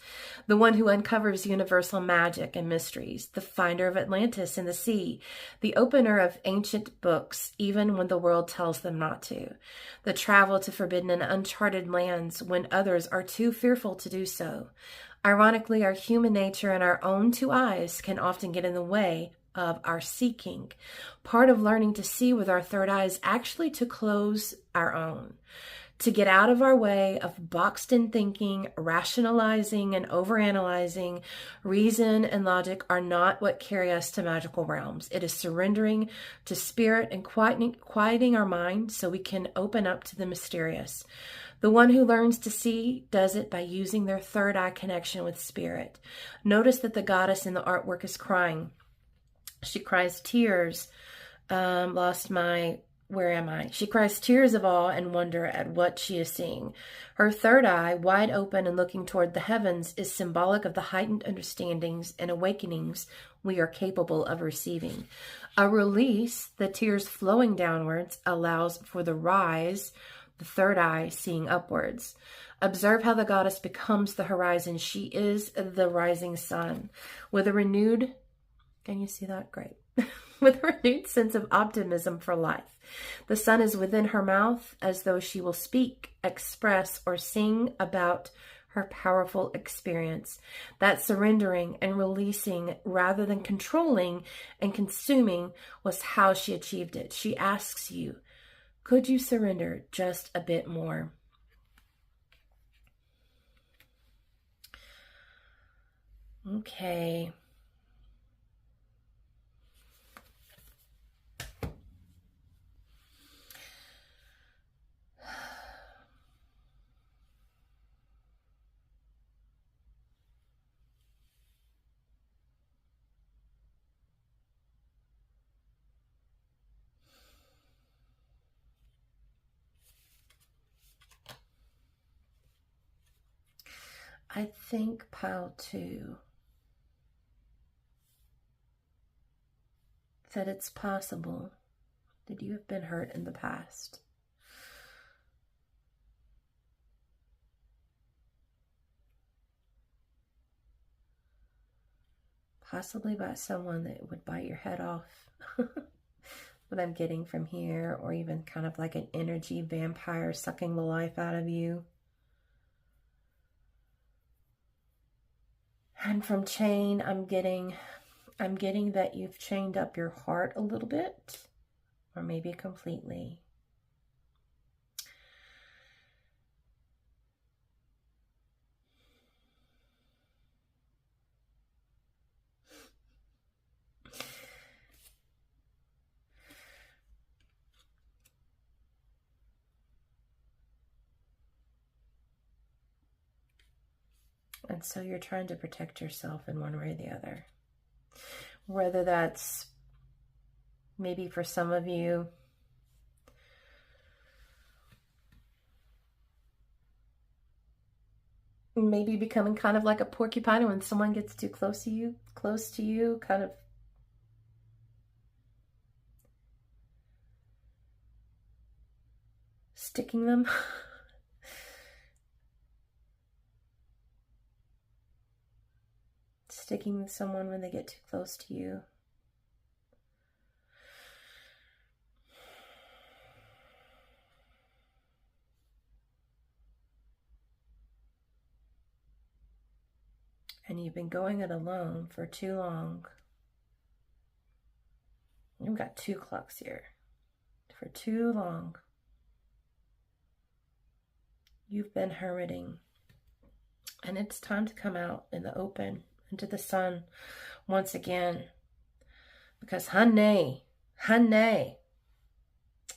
the one who uncovers universal magic and mysteries, the finder of Atlantis in the sea, the opener of ancient books even when the world tells them not to, the travel to forbidden and uncharted lands when others are too fearful to do so. Ironically, our human nature and our own two eyes can often get in the way of our seeking. Part of learning to see with our third eye is actually to close our own, to get out of our way of boxed-in thinking, rationalizing, and overanalyzing. Reason and logic are not what carry us to magical realms. It is surrendering to spirit and quieting our mind so we can open up to the mysterious. The one who learns to see does it by using their third eye connection with spirit. Notice that the goddess in the artwork is crying. She cries tears. Where am I? She cries tears of awe and wonder at what she is seeing. Her third eye, wide open and looking toward the heavens, is symbolic of the heightened understandings and awakenings we are capable of receiving. A release, the tears flowing downwards, allows for the rise, the third eye seeing upwards. Observe how the goddess becomes the horizon. She is the rising sun. With a renewed, can you see that? Great. With a renewed sense of optimism for life. The sun is within her mouth as though she will speak, express, or sing about her powerful experience. That surrendering and releasing rather than controlling and consuming was how she achieved it. She asks you, could you surrender just a bit more? Okay. I think pile 2 said it's possible that you have been hurt in the past. Possibly by someone that would bite your head off. What I'm getting from here, or even kind of like an energy vampire sucking the life out of you. And from chain, I'm getting that you've chained up your heart a little bit, or maybe completely. And so you're trying to protect yourself in one way or the other. Whether that's maybe for some of you, maybe becoming kind of like a porcupine when someone gets too close to you, kind of sticking them. Sticking with someone when they get too close to you. And you've been going it alone for too long. You've got 2 clocks here. For too long. You've been hermiting. And it's time to come out in the open, into the sun once again. Because honey,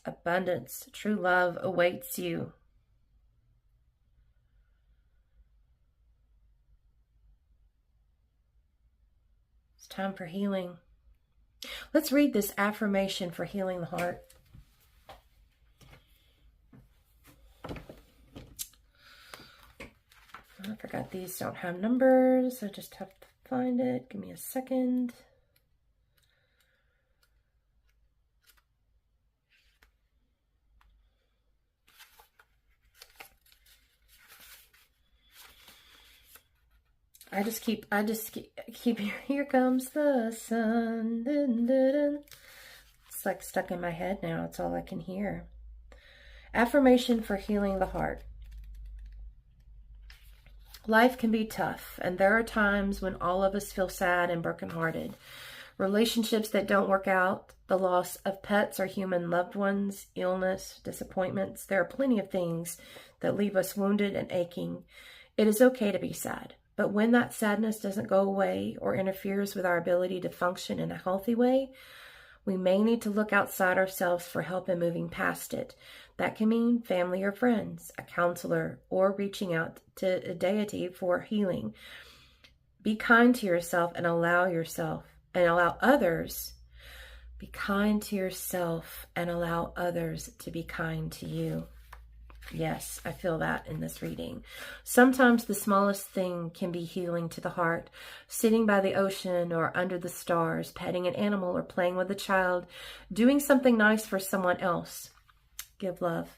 abundance, true love awaits you. It's time for healing. Let's read this affirmation for healing the heart. I forgot these don't have numbers. I just have to find it. Give me a second. I just keep, here comes the sun. Dun, dun, dun. It's like stuck in my head now. It's all I can hear. Affirmation for healing the heart. Life can be tough, and there are times when all of us feel sad and brokenhearted. Relationships that don't work out, the loss of pets or human loved ones, illness, disappointments. There are plenty of things that leave us wounded and aching. It is okay to be sad, but when that sadness doesn't go away or interferes with our ability to function in a healthy way, we may need to look outside ourselves for help in moving past it. That can mean family or friends, a counselor, or reaching out to a deity for healing. Be kind to yourself and allow others. Be kind to yourself and allow others to be kind to you. Yes, I feel that in this reading. Sometimes the smallest thing can be healing to the heart. Sitting by the ocean or under the stars, petting an animal or playing with a child, doing something nice for someone else. Give love.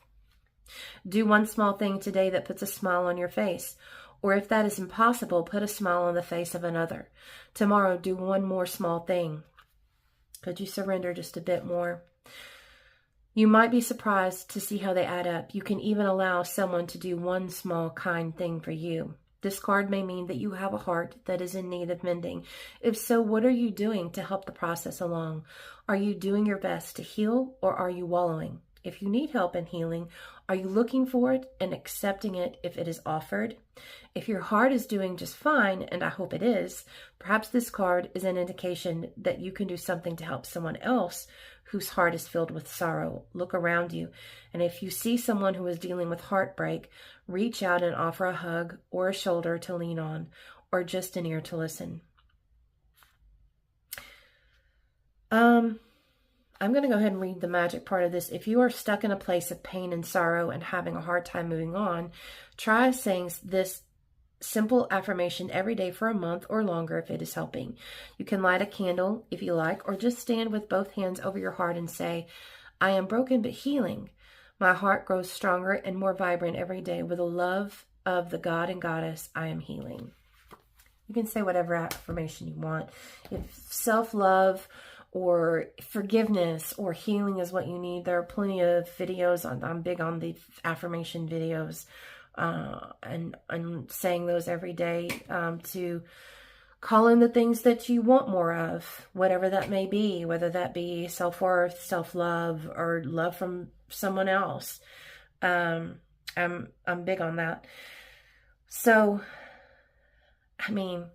Do one small thing today that puts a smile on your face. Or if that is impossible, put a smile on the face of another. Tomorrow, do one more small thing. Could you surrender just a bit more? You might be surprised to see how they add up. You can even allow someone to do one small kind thing for you. This card may mean that you have a heart that is in need of mending. If so, what are you doing to help the process along? Are you doing your best to heal, or are you wallowing? If you need help in healing, are you looking for it and accepting it if it is offered? If your heart is doing just fine, and I hope it is, perhaps this card is an indication that you can do something to help someone else whose heart is filled with sorrow. Look around you, and if you see someone who is dealing with heartbreak, reach out and offer a hug or a shoulder to lean on, or just an ear to listen. I'm going to go ahead and read the magic part of this. If you are stuck in a place of pain and sorrow and having a hard time moving on, try saying this simple affirmation every day for a month or longer if it is helping. You can light a candle if you like, or just stand with both hands over your heart and say, I am broken but healing. My heart grows stronger and more vibrant every day with the love of the God and Goddess. I am healing. You can say whatever affirmation you want. If self-love or forgiveness or healing is what you need, there are plenty of videos. I'm big on the affirmation videos, and I'm saying those every day to call in the things that you want more of, whatever that may be, whether that be self-worth, self-love, or love from someone else. I'm big on that. So, I mean,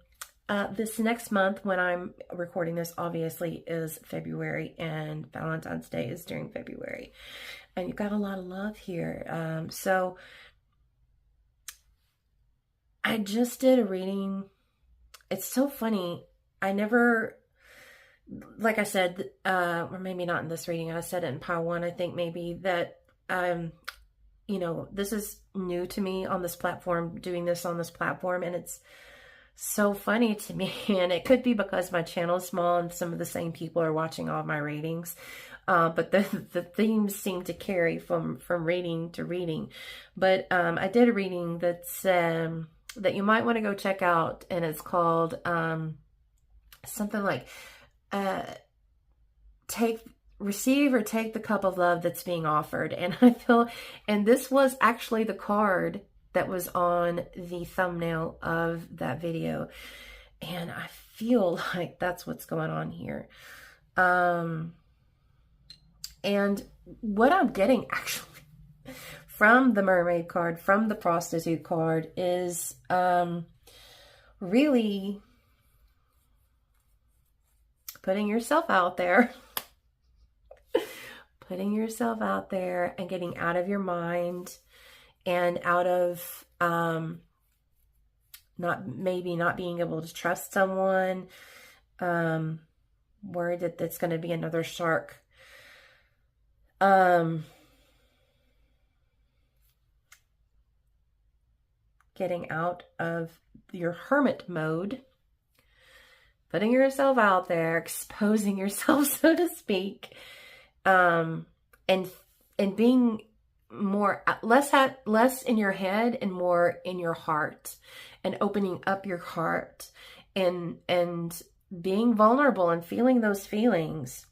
this next month, when I'm recording this, obviously is February, and Valentine's Day is during February, and you've got a lot of love here. So I just did a reading. It's so funny. I never, like I said, or maybe not in this reading, I said it in pile one, I think maybe, that you know, this is new to me on this platform, doing this on this platform, and it's so funny to me. And it could be because my channel is small and some of the same people are watching all of my readings. But the themes seem to carry from reading to reading. But I did a reading that's that you might want to go check out, and it's called something like receive or take the cup of love that's being offered. And I feel, and this was actually the card that was on the thumbnail of that video, and I feel like that's what's going on here. And what I'm getting actually from the mermaid card, from the prostitute card, is really putting yourself out there. Putting yourself out there and getting out of your mind and out of not being able to trust someone. Worried that that's going to be another shark. Getting out of your hermit mode, putting yourself out there, exposing yourself, so to speak, and being more, less in your head and more in your heart, and opening up your heart and being vulnerable and feeling those feelings.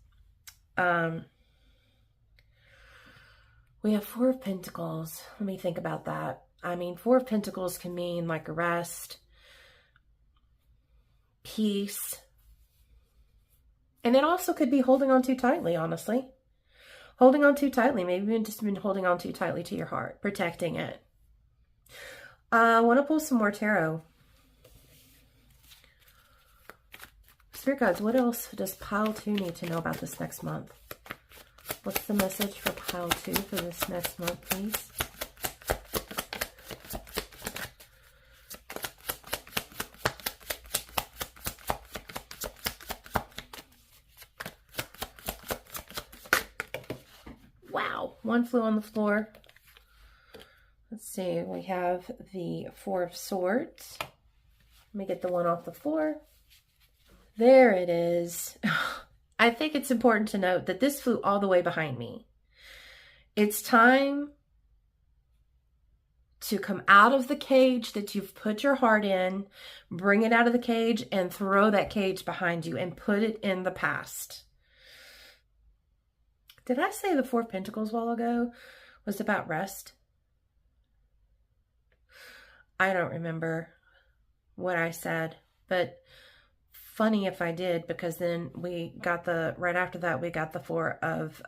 We have Four of Pentacles. Let me think about that. I mean, Four of Pentacles can mean like a rest, peace, and it also could be holding on too tightly, honestly. Holding on too tightly. Maybe you've just been holding on too tightly to your heart, protecting it. I want to pull some more tarot. Spirit guides, what else does pile 2 need to know about this next month? What's the message for pile 2 for this next month, please? Wow, one flew on the floor. Let's see, we have the Four of Swords. Let me get the one off the floor. There it is. I think it's important to note that this flew all the way behind me. It's time to come out of the cage that you've put your heart in, bring it out of the cage and throw that cage behind you and put it in the past. Did I say the Four of Pentacles a while ago was about rest? I don't remember what I said, but funny if I did, because then we got right after that, we got the Four of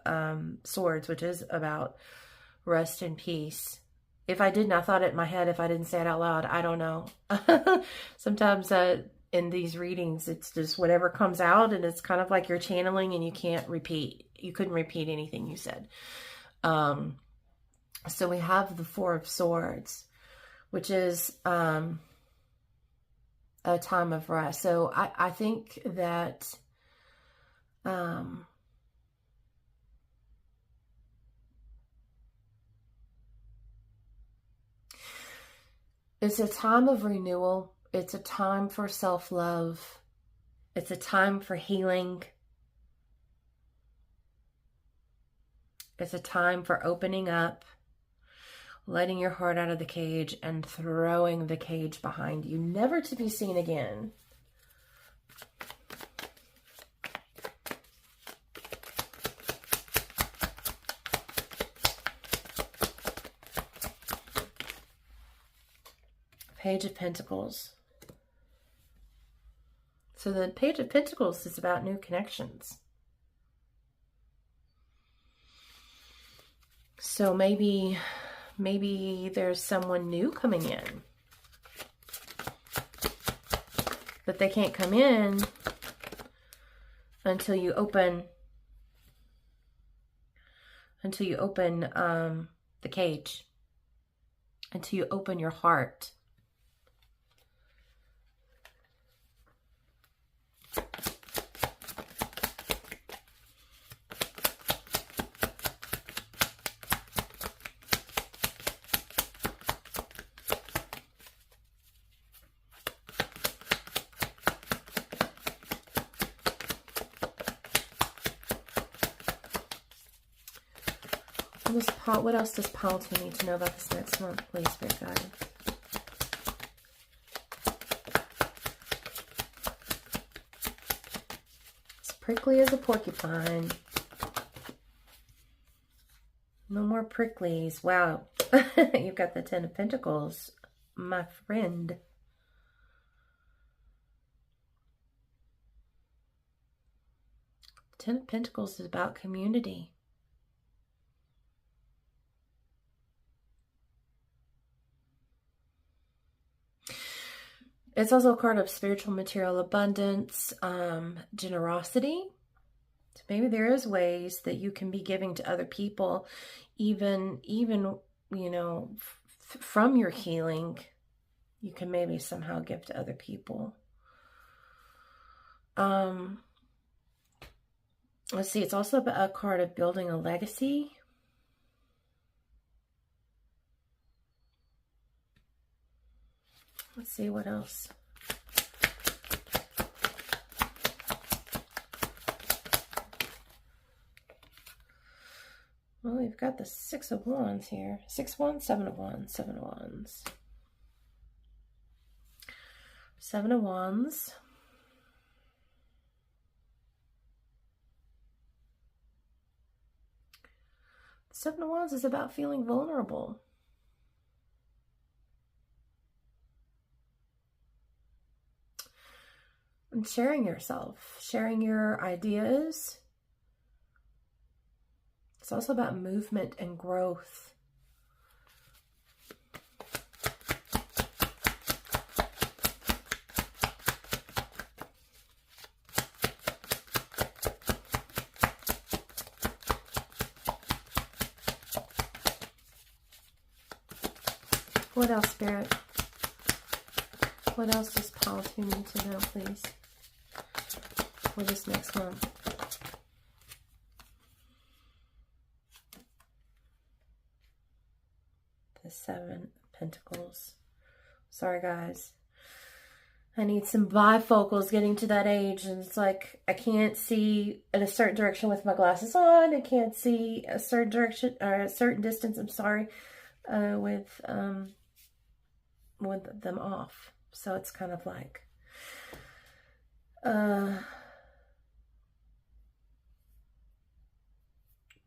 Swords, which is about rest and peace. If I didn't, I thought it in my head. If I didn't say it out loud, I don't know. Sometimes in these readings, it's just whatever comes out, and it's kind of like you're channeling and you can't repeat. You couldn't repeat anything you said. So we have the Four of Swords, which is a time of rest. So I think that it's a time of renewal. It's a time for self-love. It's a time for healing. It's a time for opening up, letting your heart out of the cage and throwing the cage behind you, never to be seen again. Page of Pentacles. So the Page of Pentacles is about new connections. So maybe there's someone new coming in, but they can't come in until you open the cage, until you open your heart. What else does pile 2 need to know about this next month, please, Spirit Guide? It's prickly as a porcupine. No more pricklies. Wow. You've got the Ten of Pentacles, my friend. Ten of Pentacles is about community. It's also a card of spiritual material abundance, generosity. So maybe there is ways that you can be giving to other people, even you know, from your healing, you can maybe somehow give to other people. Let's see, it's also a card of building a legacy. Let's see what else. Well, we've got the Six of Wands here. 6 Wands, 7 of Wands, 7 of Wands. 7 of Wands. Seven of Wands is about feeling vulnerable. And sharing yourself, sharing your ideas. It's also about movement and growth. What else, Spirit? What else does pile 2 need to know, please, for this next month? The 7 of Pentacles. Sorry, guys. I need some bifocals getting to that age, and it's like I can't see in a certain direction with my glasses on. I can't see a certain direction or a certain distance. I'm sorry, with them off. So it's kind of like,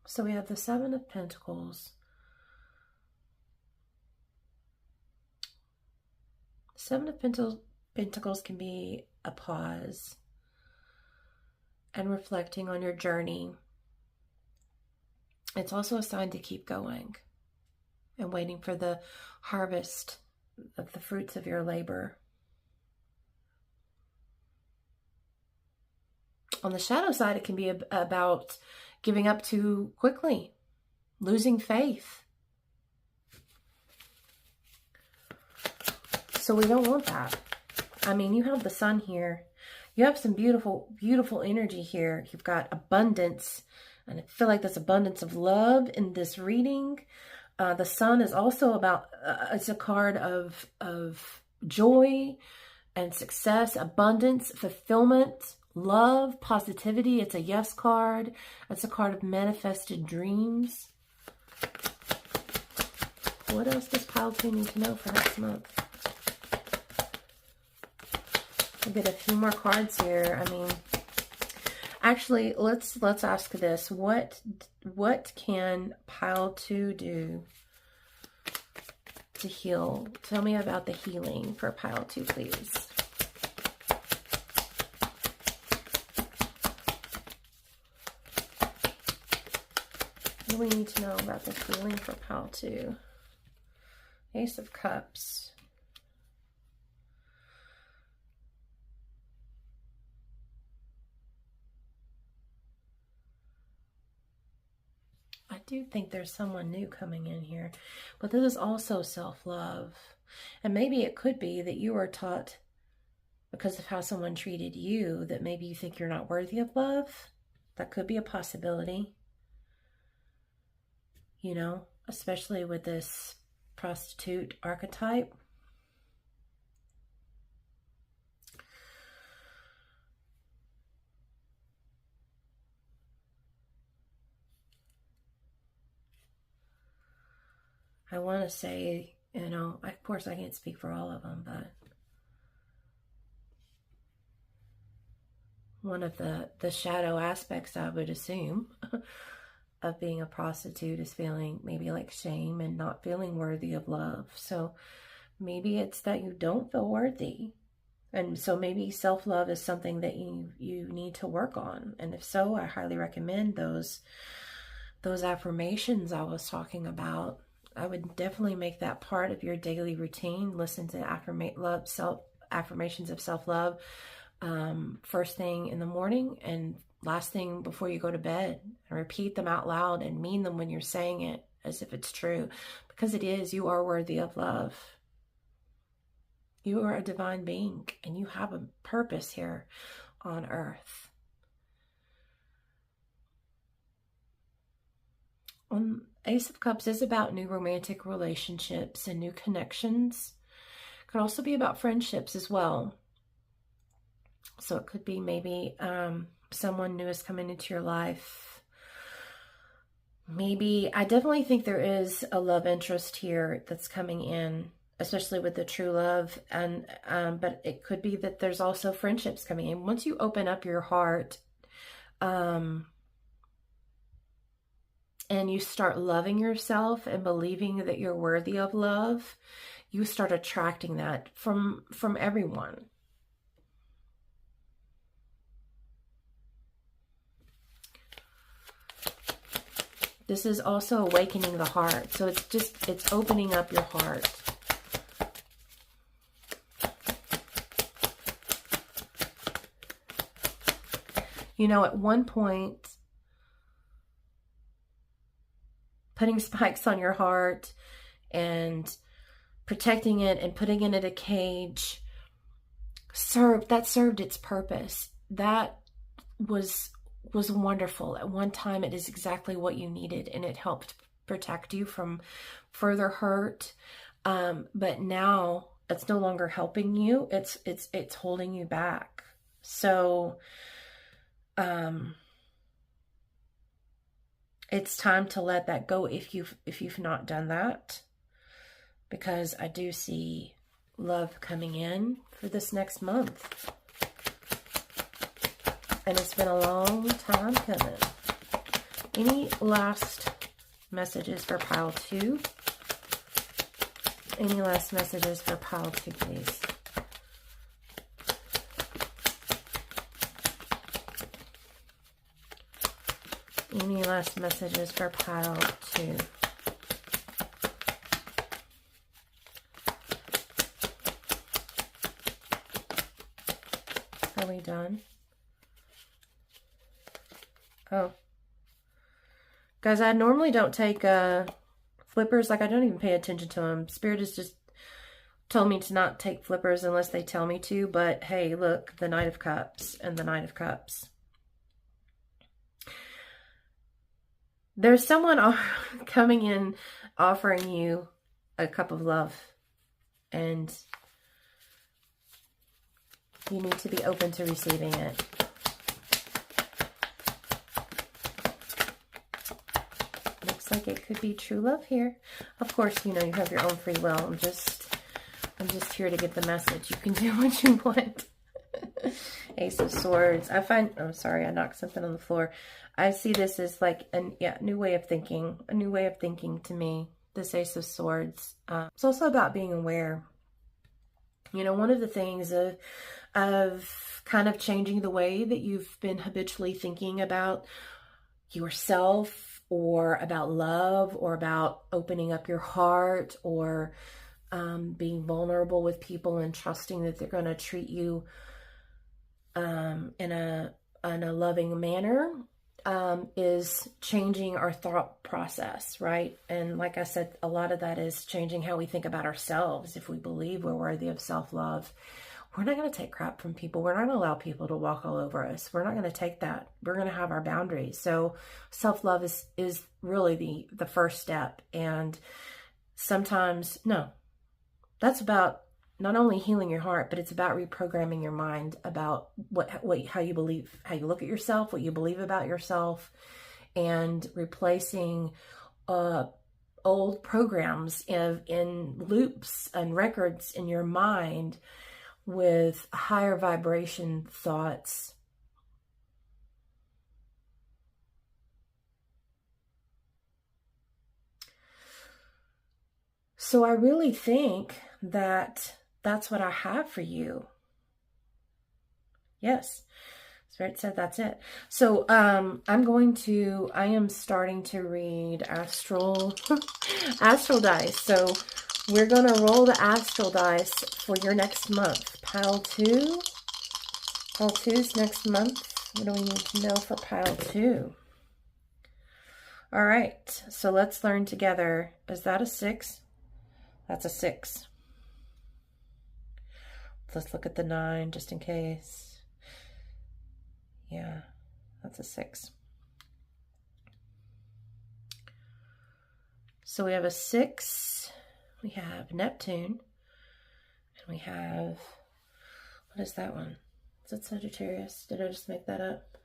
so we have the 7 of Pentacles. 7 of Pentacles can be a pause and reflecting on your journey. It's also a sign to keep going and waiting for the harvest of the fruits of your labor. On the shadow side, it can be about giving up too quickly, losing faith. So we don't want that. I mean, you have the sun here. You have some beautiful, beautiful energy here. You've got abundance, and I feel like there's abundance of love in this reading. The sun is also about, it's a card of joy and success, abundance, fulfillment, love, positivity. It's a yes card. It's a card of manifested dreams. What else does pile 2 need to know for next month? I'll get a few more cards here. I mean, actually, let's ask this. What can pile 2 do to heal? Tell me about the healing for pile 2, please. What do we need to know about the healing for pile 2? Ace of Cups. I do think there's someone new coming in here, but this is also self-love. And maybe it could be that you were taught, because of how someone treated you, that maybe you think you're not worthy of love. That could be a possibility. You know, especially with this prostitute archetype. I want to say, you know, of course I can't speak for all of them, but one of the shadow aspects, I would assume, of being a prostitute is feeling maybe like shame and not feeling worthy of love. So maybe it's that you don't feel worthy. And so maybe self-love is something that you need to work on. And if so, I highly recommend those affirmations I was talking about. I would definitely make that part of your daily routine. Listen to affirmations of self-love first thing in the morning and last thing before you go to bed. And repeat them out loud and mean them when you're saying it as if it's true. Because it is. You are worthy of love. You are a divine being and you have a purpose here on earth. Ace of Cups is about new romantic relationships and new connections. It could also be about friendships as well. So it could be maybe someone new is coming into your life. Maybe, I definitely think there is a love interest here that's coming in, especially with the true love. And but it could be that there's also friendships coming in. Once you open up your heart, and you start loving yourself and believing that you're worthy of love, you start attracting that from everyone. This is also awakening the heart. So it's opening up your heart. You know, at one point, putting spikes on your heart and protecting it and putting it in a cage served its purpose. That was wonderful. At one time, it is exactly what you needed, and it helped protect you from further hurt. But now it's no longer helping you. It's holding you back. So, it's time to let that go if you've not done that, because I do see love coming in for this next month. And it's been a long time coming. Any last messages for pile 2? Any last messages for pile 2, please? Any last messages for pile 2? Are we done? Oh. Guys, I normally don't take flippers. Like, I don't even pay attention to them. Spirit has just told me to not take flippers unless they tell me to. But hey, look, the Knight of Cups and the Knight of Cups. There's someone coming in offering you a cup of love, and you need to be open to receiving it. Looks like it could be true love here. Of course, you know, you have your own free will. I'm just here to get the message. You can do what you want. Ace of Swords. I find, oh, sorry, I knocked something on the floor. I see this as like new way of thinking, a new way of thinking to me, this Ace of Swords. It's also about being aware. You know, one of the things of kind of changing the way that you've been habitually thinking about yourself, or about love, or about opening up your heart, or being vulnerable with people and trusting that they're going to treat you in a loving manner, is changing our thought process, right? And like I said, a lot of that is changing how we think about ourselves. If we believe we're worthy of self-love, we're not going to take crap from people. We're not going to allow people to walk all over us. We're not going to take that. We're going to have our boundaries. So self-love is really the first step. And sometimes, no, that's about not only healing your heart, but it's about reprogramming your mind about how you believe, how you look at yourself, what you believe about yourself, and replacing old programs in loops and records in your mind with higher vibration thoughts. So I really think that that's what I have for you. Yes, Spirit said that's it. So I am starting to read astral dice. So we're going to roll the astral dice for your next month. Pile 2. Pile 2's next month. What do we need to know for pile 2? All right, so let's learn together. Is that a 6? That's a 6. Let's look at the 9 just in case. Yeah, that's a 6. So we have a 6. We have Neptune. And we have, what is that one? Is that Sagittarius? Did I just make that up?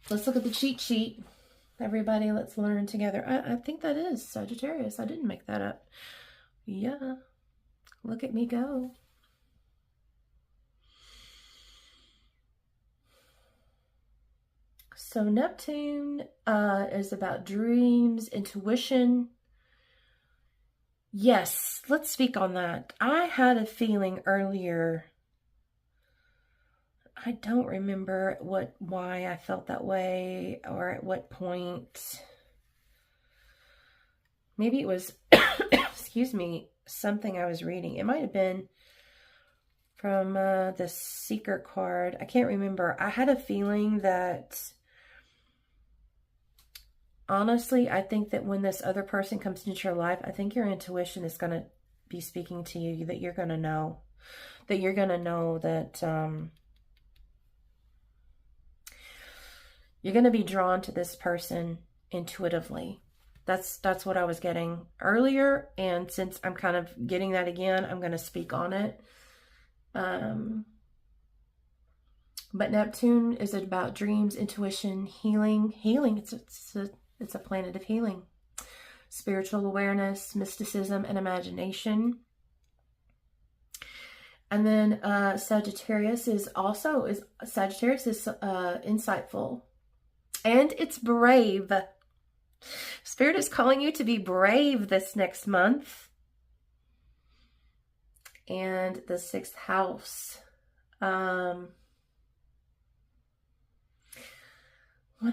Let's look at the cheat sheet. Everybody, let's learn together. I think that is Sagittarius. I didn't make that up. Yeah. Look at me go. So Neptune is about dreams, intuition. Yes, let's speak on that. I had a feeling earlier. I don't remember why I felt that way or at what point. Maybe it was, excuse me, something I was reading. It might have been from the Seeker card. I can't remember. I had a feeling that, honestly, I think that when this other person comes into your life, I think your intuition is going to be speaking to you, that you're going to know. That you're going to know that you're going to be drawn to this person intuitively. That's what I was getting earlier. And since I'm kind of getting that again, I'm going to speak on it. But Neptune is about dreams, intuition, healing. Healing, it's a planet of healing. Spiritual awareness, mysticism, and imagination. And then Sagittarius is insightful. And it's brave. Spirit is calling you to be brave this next month. And the 6th house. What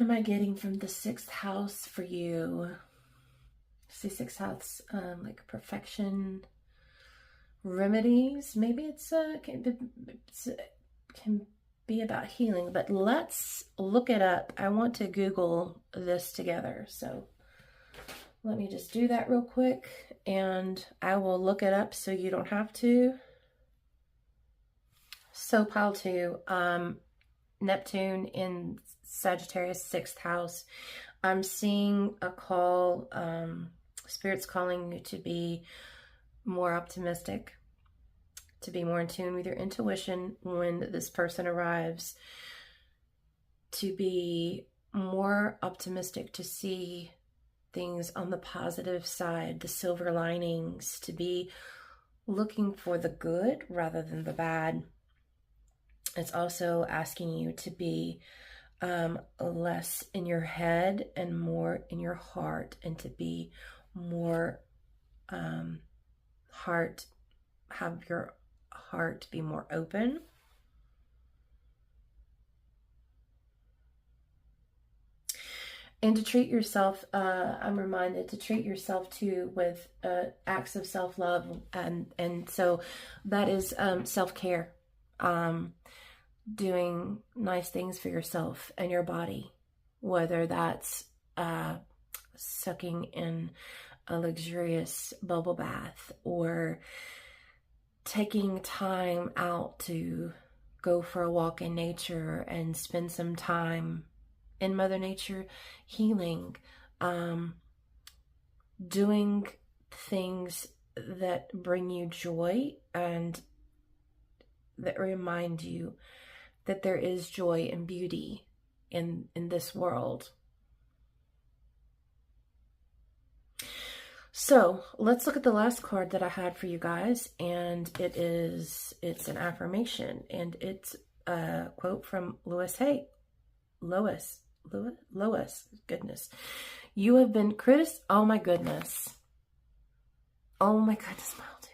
am I getting from the 6th house for you? See, 6th house, like perfection, remedies. Maybe it's can be about healing, but let's look it up. I want to Google this together. So let me just do that real quick and I will look it up so you don't have to. So pile 2, Neptune in Sagittarius 6th house. I'm seeing a call, Spirit's calling you to be more optimistic, to be more in tune with your intuition when this person arrives, to be more optimistic, to see things on the positive side, the silver linings, to be looking for the good rather than the bad. It's also asking you to be less in your head and more in your heart, and to be more have your heart be more open. And to treat yourself, I'm reminded to treat yourself too with acts of self-love, and so that is self-care, doing nice things for yourself and your body, whether that's sucking in a luxurious bubble bath or taking time out to go for a walk in nature and spend some time in Mother Nature healing, doing things that bring you joy and that remind you that there is joy and beauty in this world. So let's look at the last card that I had for you guys, and it's an affirmation, and it's a quote from Lois. Goodness. You have been criticized. Oh my goodness, Maldu.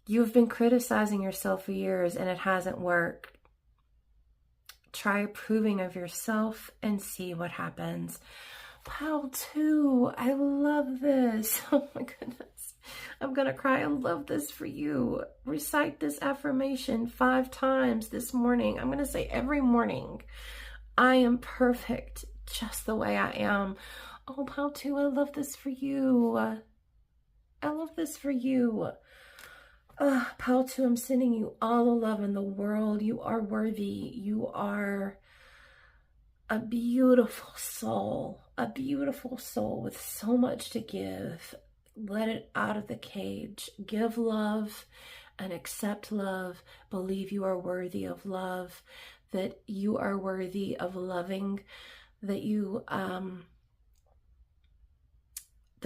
You have been criticizing yourself for years and it hasn't worked. Try approving of yourself and see what happens. Pile 2, I love this. Oh my goodness. I'm going to cry. I love this for you. Recite this affirmation 5 times this morning. I'm going to say every morning, I am perfect just the way I am. Oh, Pile 2, I love this for you. I love this for you. Pile 2, I'm sending you all the love in the world. You are worthy. You are a beautiful soul with so much to give. Let it out of the cage. Give love and accept love. Believe you are worthy of love, that you are worthy of loving, that you, that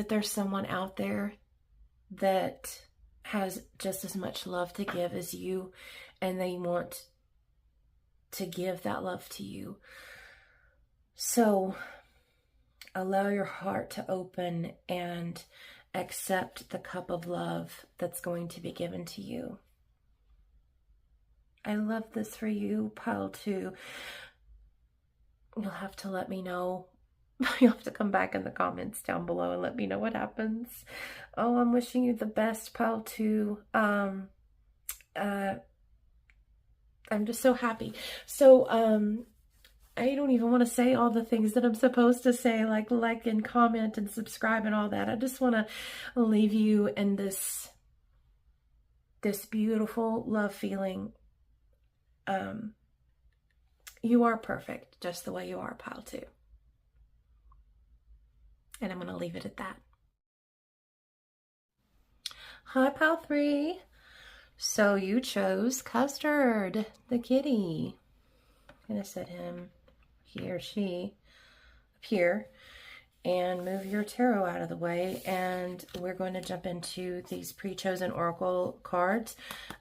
there's someone out there that has just as much love to give as you, and they want to give that love to you. So allow your heart to open and accept the cup of love that's going to be given to you. I love this for you, Pile 2. You'll have to let me know. You'll have to come back in the comments down below and let me know what happens. Oh, I'm wishing you the best, Pile 2. I'm just so happy. So, I don't even want to say all the things that I'm supposed to say, like and comment and subscribe and all that. I just want to leave you in this beautiful love feeling. You are perfect just the way you are, Pile 2. And I'm going to leave it at that. Hi, Pile 3. So you chose Custard, the kitty. I'm going to set him, he or she, up here, and move your tarot out of the way. And we're going to jump into these pre-chosen oracle cards.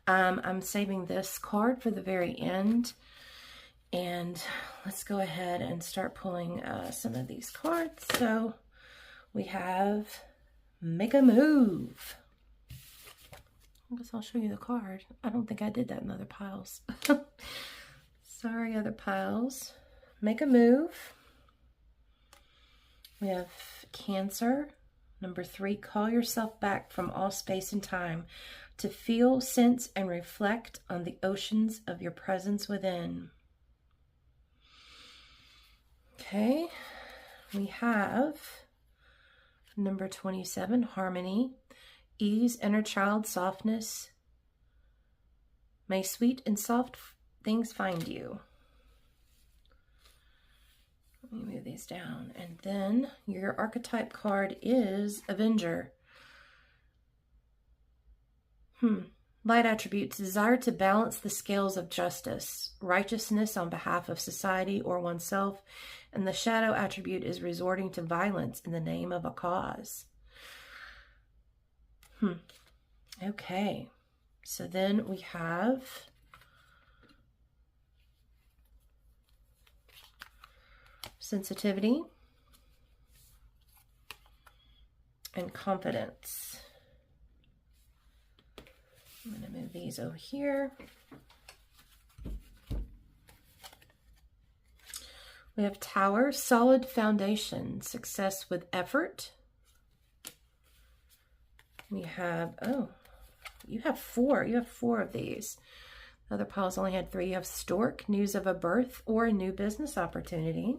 I'm saving this card for the very end. And let's go ahead and start pulling some of these cards. So we have Make a Move. I guess I'll show you the card. I don't think I did that in other piles. Sorry, other piles. Make a Move. We have Cancer. Number 3, call yourself back from all space and time to feel, sense, and reflect on the oceans of your presence within. Okay, we have number 27, Harmony. Ease, inner child, softness. May sweet and soft things find you. Let me move these down. And then your archetype card is Avenger. Light attributes: desire to balance the scales of justice, righteousness on behalf of society or oneself. And the shadow attribute is resorting to violence in the name of a cause. Okay. So then we have Sensitivity and Confidence. I'm going to move these over here. We have Tower, solid foundation, success with effort. We have, oh, you have 4. You have 4 of these. The other piles only had 3. You have Stork, news of a birth or a new business opportunity.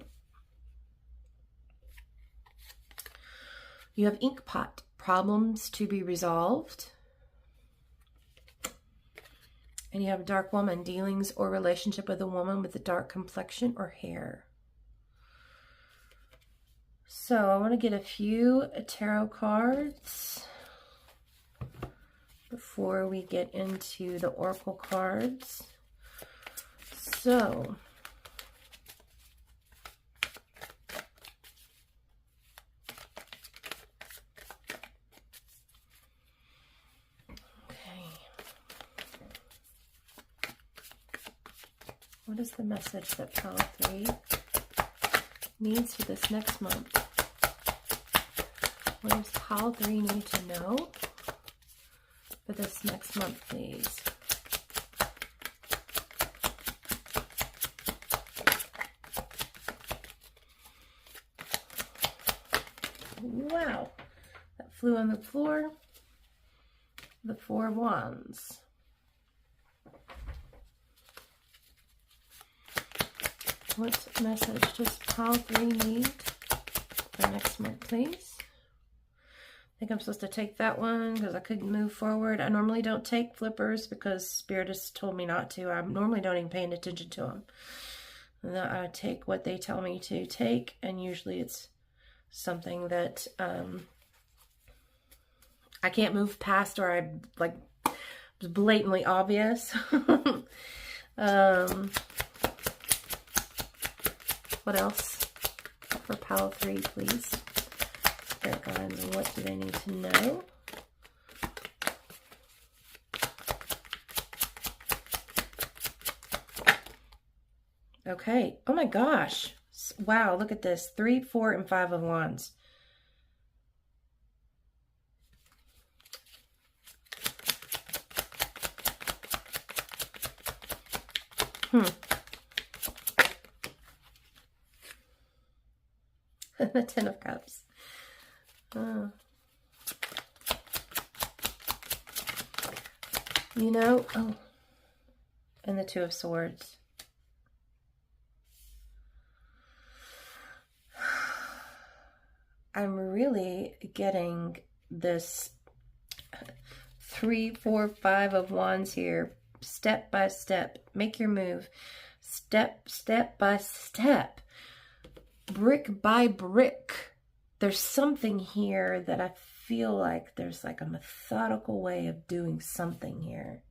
You have Inkpot, problems to be resolved. And you have Dark Woman, dealings or relationship with a woman with a dark complexion or hair. So I want to get a few tarot cards before we get into the oracle cards. So What is the message that pile 3 needs for this next month? What does pile 3 need to know for this next month, please? Wow, that flew on the floor. The 4 of Wands. What message does pile 3 need for next month, please? I think I'm supposed to take that one because I couldn't move forward. I normally don't take flippers because Spirit has told me not to. I normally don't even pay attention to them. And I take what they tell me to take, and usually it's something that I can't move past, or I like it's blatantly obvious. What else for pile 3, please? Spirit guides, what do they need to know? Okay. Oh my gosh. Wow, look at this. 3, 4, and 5 of Wands. The 10 of Cups. You know, oh, and the 2 of Swords. I'm really getting this 3, 4, 5 of Wands here. Step by step. Make your move. Step by step. Brick by brick. There's something here that I feel like there's like a methodical way of doing something here.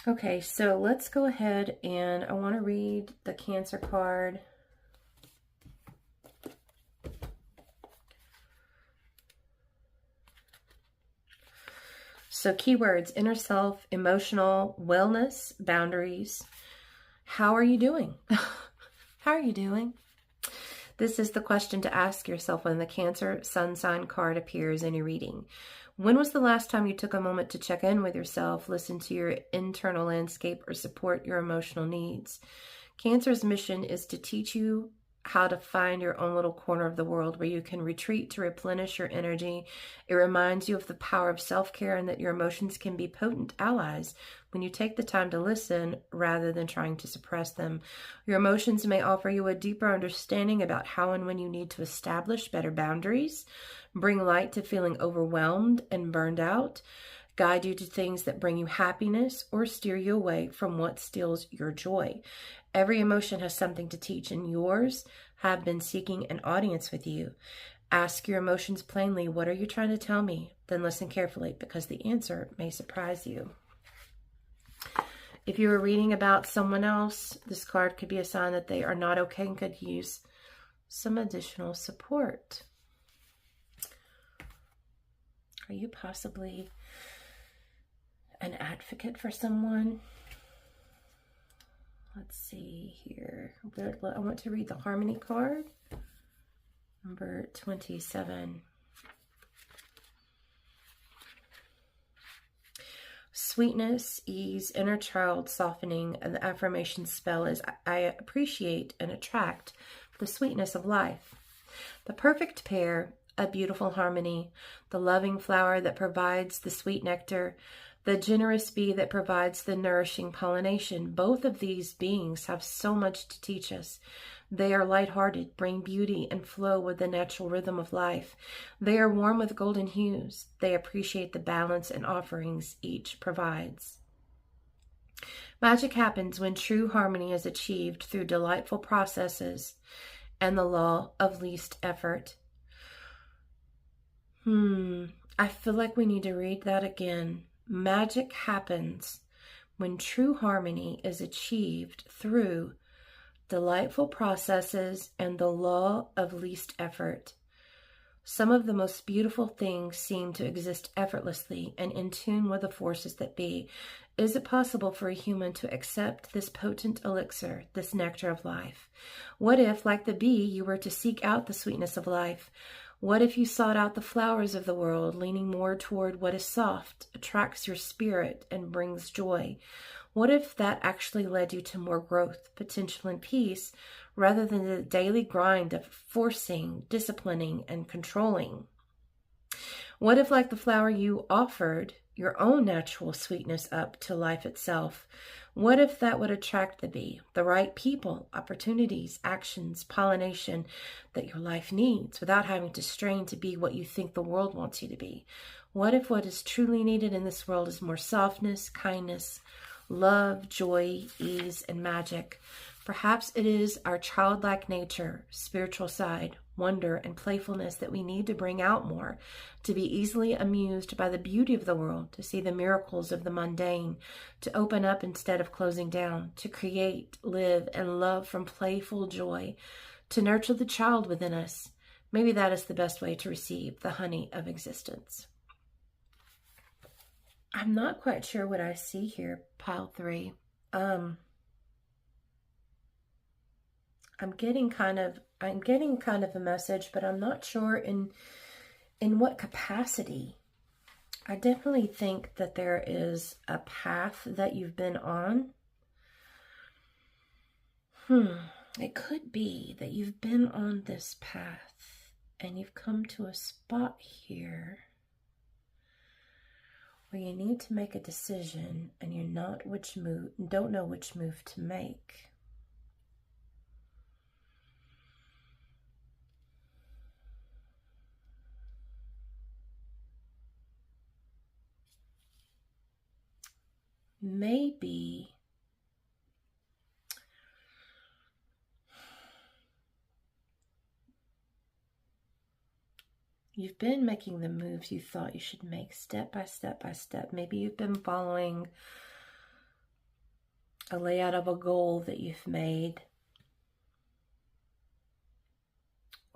Okay, so let's go ahead and I want to read the Cancer card. So keywords: inner self, emotional, wellness, boundaries. How are you doing? How are you doing? This is the question to ask yourself when the Cancer Sun sign card appears in your reading. When was the last time you took a moment to check in with yourself, listen to your internal landscape, or support your emotional needs? Cancer's mission is to teach you how to find your own little corner of the world where you can retreat to replenish your energy. It reminds you of the power of self-care and that your emotions can be potent allies when you take the time to listen rather than trying to suppress them. Your emotions may offer you a deeper understanding about how and when you need to establish better boundaries, bring light to feeling overwhelmed and burned out, guide you to things that bring you happiness, or steer you away from what steals your joy. Every emotion has something to teach, and yours have been seeking an audience with you. Ask your emotions plainly, what are you trying to tell me? Then listen carefully, because the answer may surprise you. If you were reading about someone else, this card could be a sign that they are not okay and could use some additional support. Are you possibly an advocate for someone? Let's see here. I want to read the Harmony card, number 27. Sweetness, ease, inner child softening, and the affirmation spell is I appreciate and attract the sweetness of life. The perfect pair, a beautiful harmony, the loving flower that provides the sweet nectar, the generous bee that provides the nourishing pollination. Both of these beings have so much to teach us. They are lighthearted, bring beauty, and flow with the natural rhythm of life. They are warm with golden hues. They appreciate the balance and offerings each provides. Magic happens when true harmony is achieved through delightful processes and the law of least effort. I feel like we need to read that again. Magic happens when true harmony is achieved through delightful processes and the law of least effort. Some of the most beautiful things seem to exist effortlessly and in tune with the forces that be. Is it possible for a human to accept this potent elixir, this nectar of life? What if, like the bee, you were to seek out the sweetness of life? What if you sought out the flowers of the world, leaning more toward what is soft, attracts your spirit, and brings joy? What if that actually led you to more growth, potential, and peace, rather than the daily grind of forcing, disciplining, and controlling? What if, like the flower, you offered your own natural sweetness up to life itself? What if that would attract the bee, the right people, opportunities, actions, pollination that your life needs without having to strain to be what you think the world wants you to be? What if what is truly needed in this world is more softness, kindness, love, joy, ease, and magic? Perhaps it is our childlike nature, spiritual side, wonder, and playfulness that we need to bring out more, to be easily amused by the beauty of the world, to see the miracles of the mundane, to open up instead of closing down, to create, live, and love from playful joy, to nurture the child within us. Maybe that is the best way to receive the honey of existence. I'm not quite sure what I see here, pile 3. I'm getting kind of a message, but I'm not sure in what capacity. I definitely think that there is a path that you've been on. It could be that you've been on this path and you've come to a spot here where you need to make a decision and you're not don't know which move to make. Maybe you've been making the moves you thought you should make step by step by step. Maybe you've been following a layout of a goal that you've made.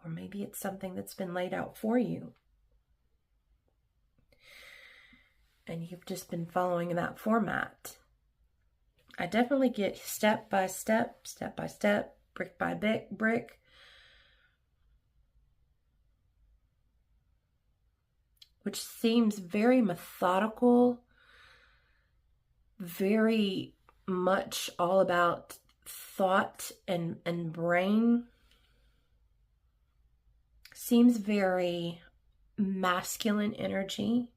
Or maybe it's something that's been laid out for you. And you've just been following that format. I definitely get step by step, brick by brick. Which seems very methodical, very much all about thought and brain. Seems very masculine energy.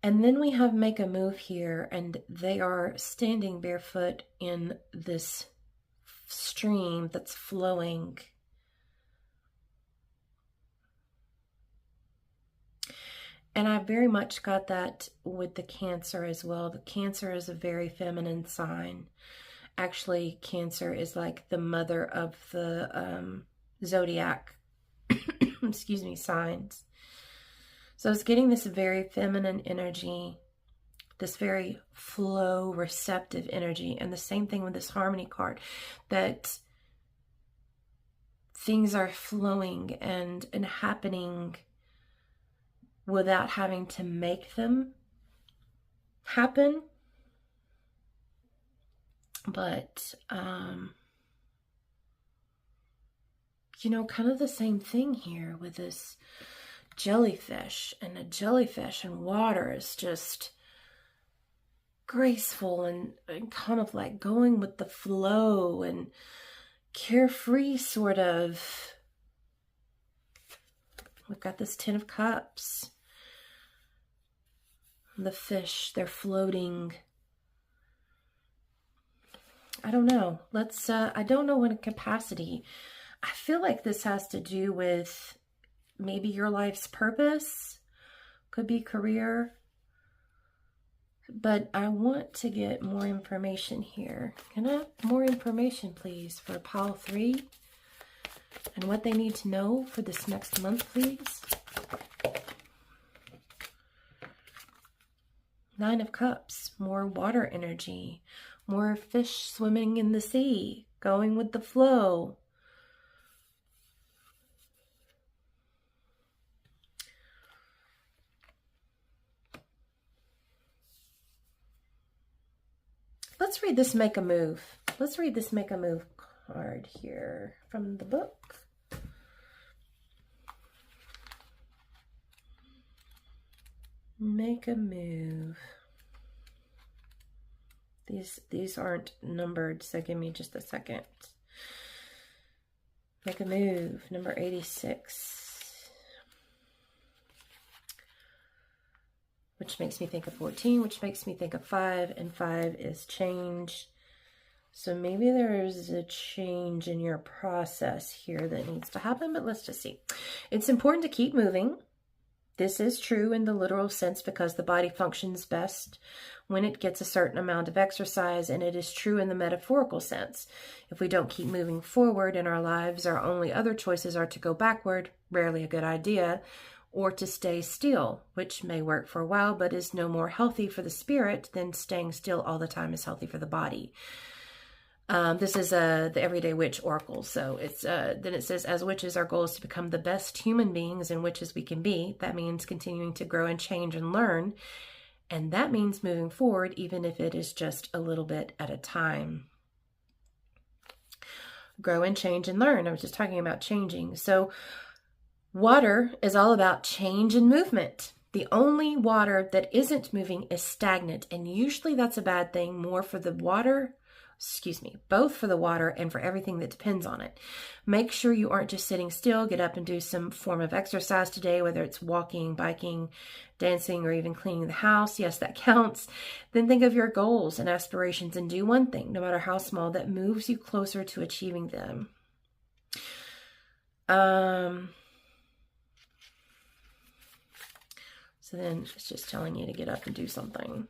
And then we have make a move here, and they are standing barefoot in this stream that's flowing. And I very much got that with the Cancer as well. The Cancer is a very feminine sign. Actually, Cancer is like the mother of the zodiac, excuse me, signs. So I was getting this very feminine energy, this very flow, receptive energy. And the same thing with this Harmony card, that things are flowing and happening without having to make them happen. But, you know, kind of the same thing here with this jellyfish. And a jellyfish in water is just graceful and kind of like going with the flow and carefree sort of. We've got this 10 of Cups. The fish, they're floating. I don't know. I don't know in capacity. I feel like this has to do with maybe your life's purpose. Could be career. But I want to get more information here. Can I have more information, please, for pile 3? And what they need to know for this next month, please. 9 of Cups, more water energy, more fish swimming in the sea, going with the flow. let's read this make a move. Let's read this make a move card here from the book. Make a move. These aren't numbered, so give me just a second. Make a move, number 86. Which makes me think of 14, which makes me think of 5, and 5 is change. So maybe there is a change in your process here that needs to happen, but let's just see. It's important to keep moving. This is true in the literal sense because the body functions best when it gets a certain amount of exercise, and it is true in the metaphorical sense. If we don't keep moving forward in our lives, our only other choices are to go backward, rarely a good idea, or to stay still, which may work for a while, but is no more healthy for the spirit than staying still all the time is healthy for the body. This is the Everyday Witch Oracle. So it's then it says, as witches, our goal is to become the best human beings and witches we can be. That means continuing to grow and change and learn. And that means moving forward, even if it is just a little bit at a time. Grow and change and learn. I was just talking about changing. So water is all about change and movement. The only water that isn't moving is stagnant. And usually that's a bad thing, more for the water, both for the water and for everything that depends on it. Make sure you aren't just sitting still. Get up and do some form of exercise today, whether it's walking, biking, dancing, or even cleaning the house. Yes, that counts. Then think of your goals and aspirations and do one thing, no matter how small, that moves you closer to achieving them. So then it's just telling you to get up and do something.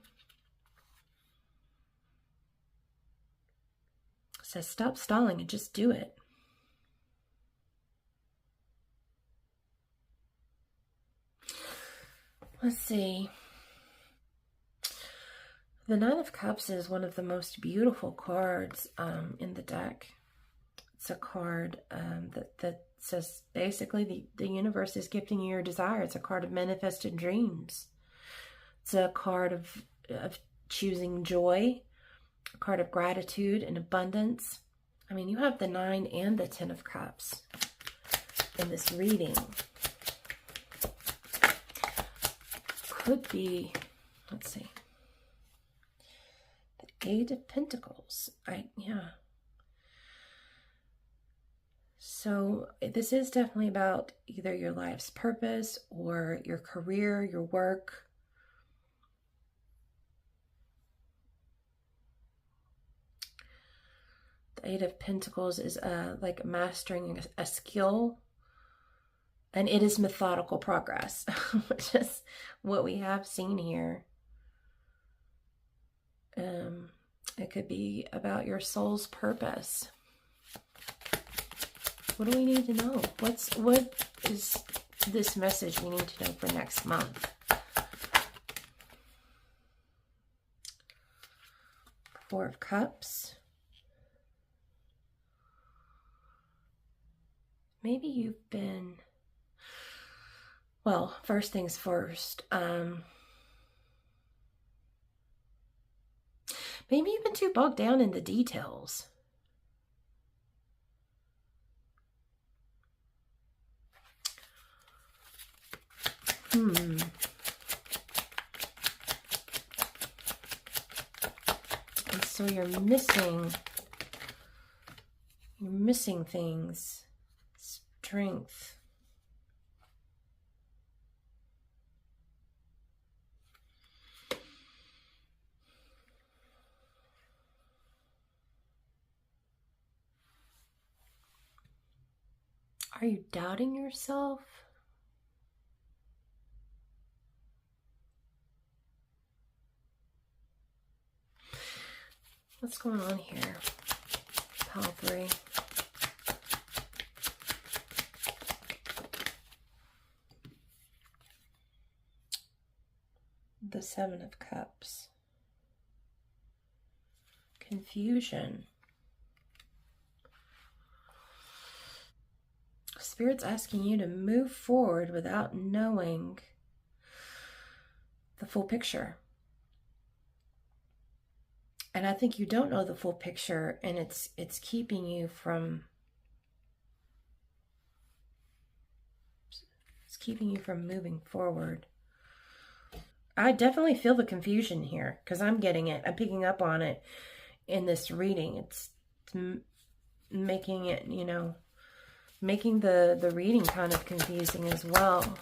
Says stop stalling and just do it. Let's see. The Nine of Cups is one of the most beautiful cards in the deck. It's a card that says basically the universe is gifting you your desire. It's a card of manifested dreams. It's a card of choosing joy. A card of gratitude and abundance. I mean, you have the 9 and the 10 of Cups in this reading. Could be, let's see, the 8 of Pentacles. So this is definitely about either your life's purpose or your career, your work. The 8 of Pentacles is like mastering a skill, and it is methodical progress, which is what we have seen here. It could be about your soul's purpose. What do we need to know? What is this message we need to know for next month? Four of Cups. Maybe you've been, well, first things first, maybe you've been too bogged down in the details. And so you're missing things. Strength. Are you doubting yourself? What's going on here? Pile 3. The 7 of Cups. Confusion. Spirit's asking you to move forward without knowing the full picture. And I think you don't know the full picture, and it's keeping you from moving forward. I definitely feel the confusion here because I'm getting it. I'm picking up on it in this reading. It's making it, you know, making the reading kind of confusing as well.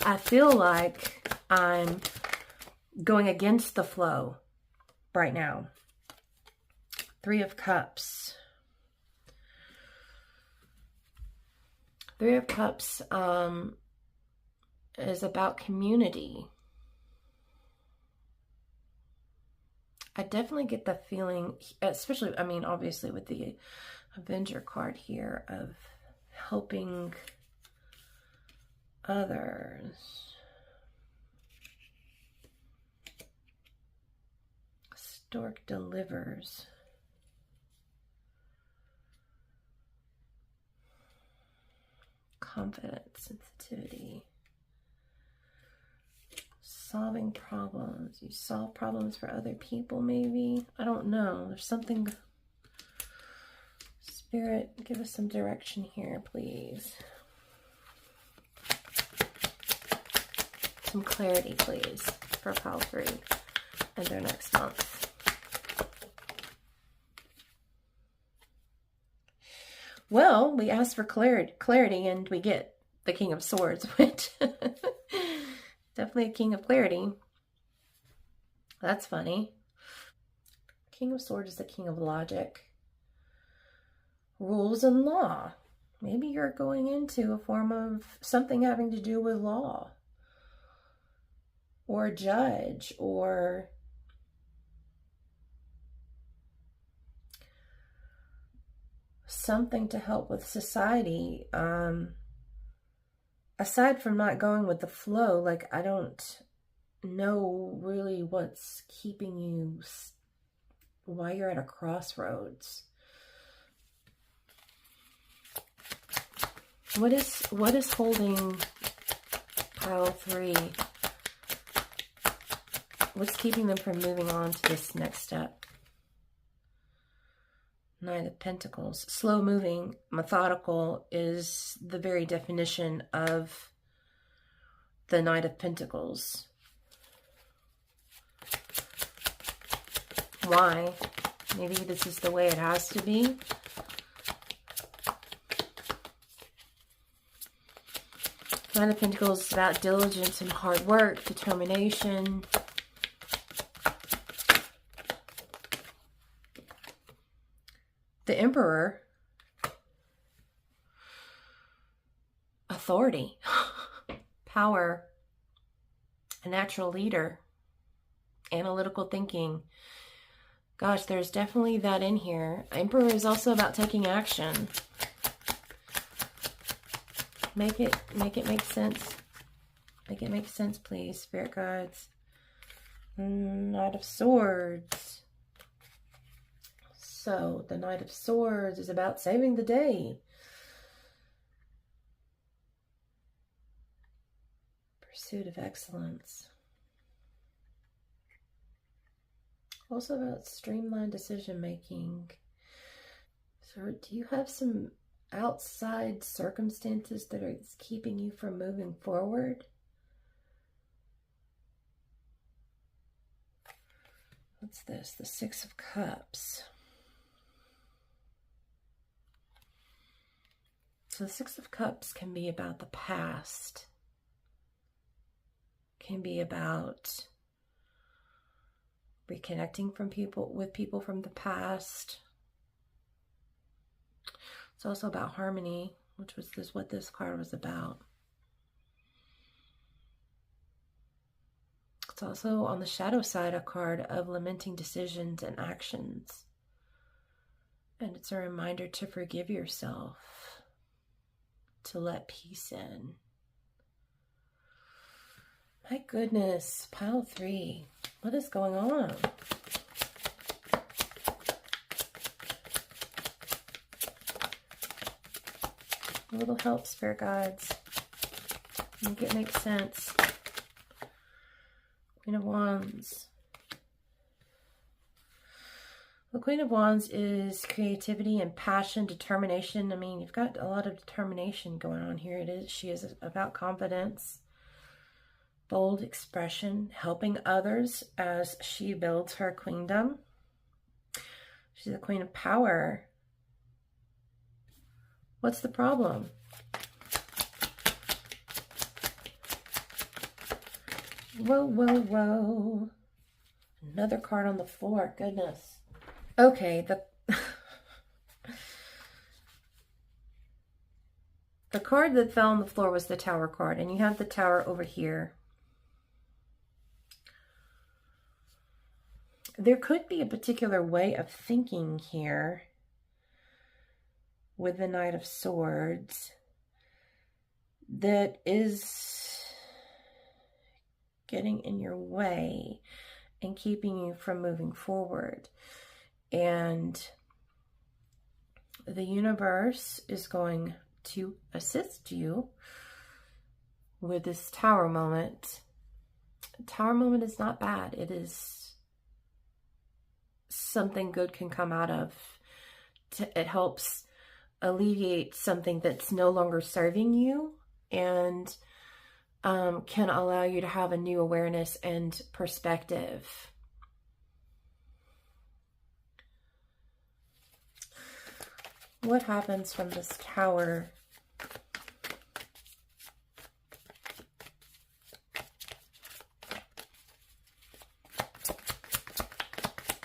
I feel like I'm going against the flow right now. 3 of Cups. 3 of Cups is about community. I definitely get the feeling, especially, I mean, obviously with the Avenger card here, of helping others. Stork delivers. Confidence, sensitivity. Solving problems. You solve problems for other people, maybe. I don't know. There's something. Spirit, give us some direction here, please. Some clarity, please, for pile 3 and their next month. Well, we asked for clarity, and we get the King of Swords, which definitely a King of Clarity. That's funny. King of Swords is the King of Logic. Rules and law. Maybe you're going into a form of something having to do with law. Or a judge, or something to help with society. Aside from not going with the flow, like, I don't know really what's keeping you, why you're at a crossroads. What is holding pile 3? What's keeping them from moving on to this next step? Knight of Pentacles. Slow moving, methodical is the very definition of the Knight of Pentacles. Why? Maybe this is the way it has to be. Knight of Pentacles is about diligence and hard work, determination. The Emperor, authority, power, a natural leader, analytical thinking. Gosh, there's definitely that in here. Emperor is also about taking action. Make it make sense. Make it make sense, please, Spirit Guides. Knight of Swords. So, the Knight of Swords is about saving the day. Pursuit of excellence. Also about streamlined decision making. So, do you have some outside circumstances that are keeping you from moving forward? What's this? The 6 of Cups. So the 6 of Cups can be about the past. Can be about reconnecting with people from the past. It's also about harmony, which was what this card was about. It's also on the shadow side a card of lamenting decisions and actions. And it's a reminder to forgive yourself, to let peace in. My goodness, pile 3. What is going on? A little help, Spirit Guides. Make it make sense. Queen of Wands. The Queen of Wands is creativity and passion, determination. I mean, you've got a lot of determination going on here. She is about confidence, bold expression, helping others as she builds her queendom. She's a queen of power. What's the problem? Whoa, whoa, whoa. Another card on the floor. Goodness. Okay, the card that fell on the floor was the Tower card, and you have the Tower over here. There could be a particular way of thinking here with the Knight of Swords that is getting in your way and keeping you from moving forward. And the universe is going to assist you with this Tower moment. Tower moment is not bad. It is something good can come out of. It helps alleviate something that's no longer serving you, and can allow you to have a new awareness and perspective. What happens from this Tower?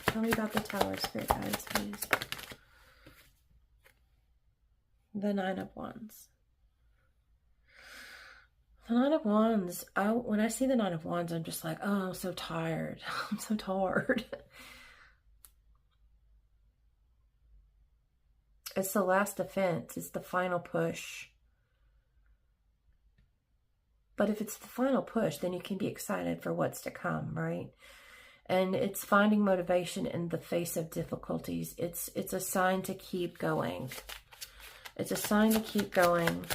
Tell me about the Tower, Spirit Guides, please. The Nine of Wands. The Nine of Wands, when I see the Nine of Wands, I'm just like, oh, I'm so tired. I'm so tired. It's the last defense. It's the final push. But if it's the final push, then you can be excited for what's to come, right? And it's finding motivation in the face of difficulties. It's a sign to keep going. It's a sign to keep going.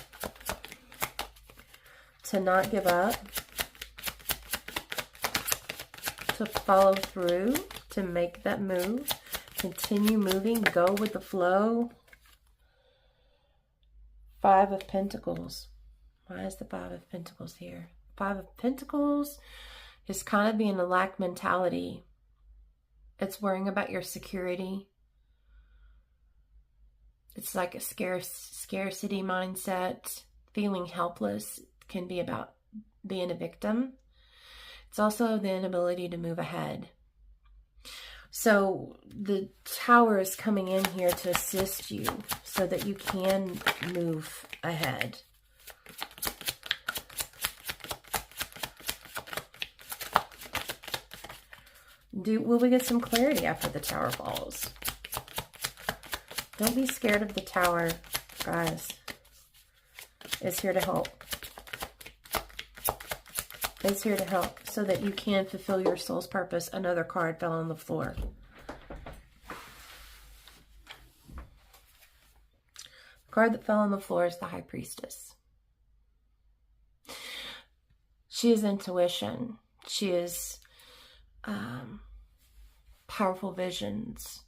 To not give up. To follow through. To make that move. Continue moving. Go with the flow. Five of Pentacles. Why is the Five of Pentacles here? Five of Pentacles is kind of being a lack mentality. It's worrying about your security. It's like a scarcity mindset. Feeling helpless. It can be about being a victim. It's also the inability to move ahead. So the Tower is coming in here to assist you so that you can move ahead. Will we get some clarity after the Tower falls? Don't be scared of the Tower, guys. It's here to help. It's here to help so that you can fulfill your soul's purpose. Another card fell on the floor. The card that fell on the floor is the High Priestess. She is intuition. She is powerful visions.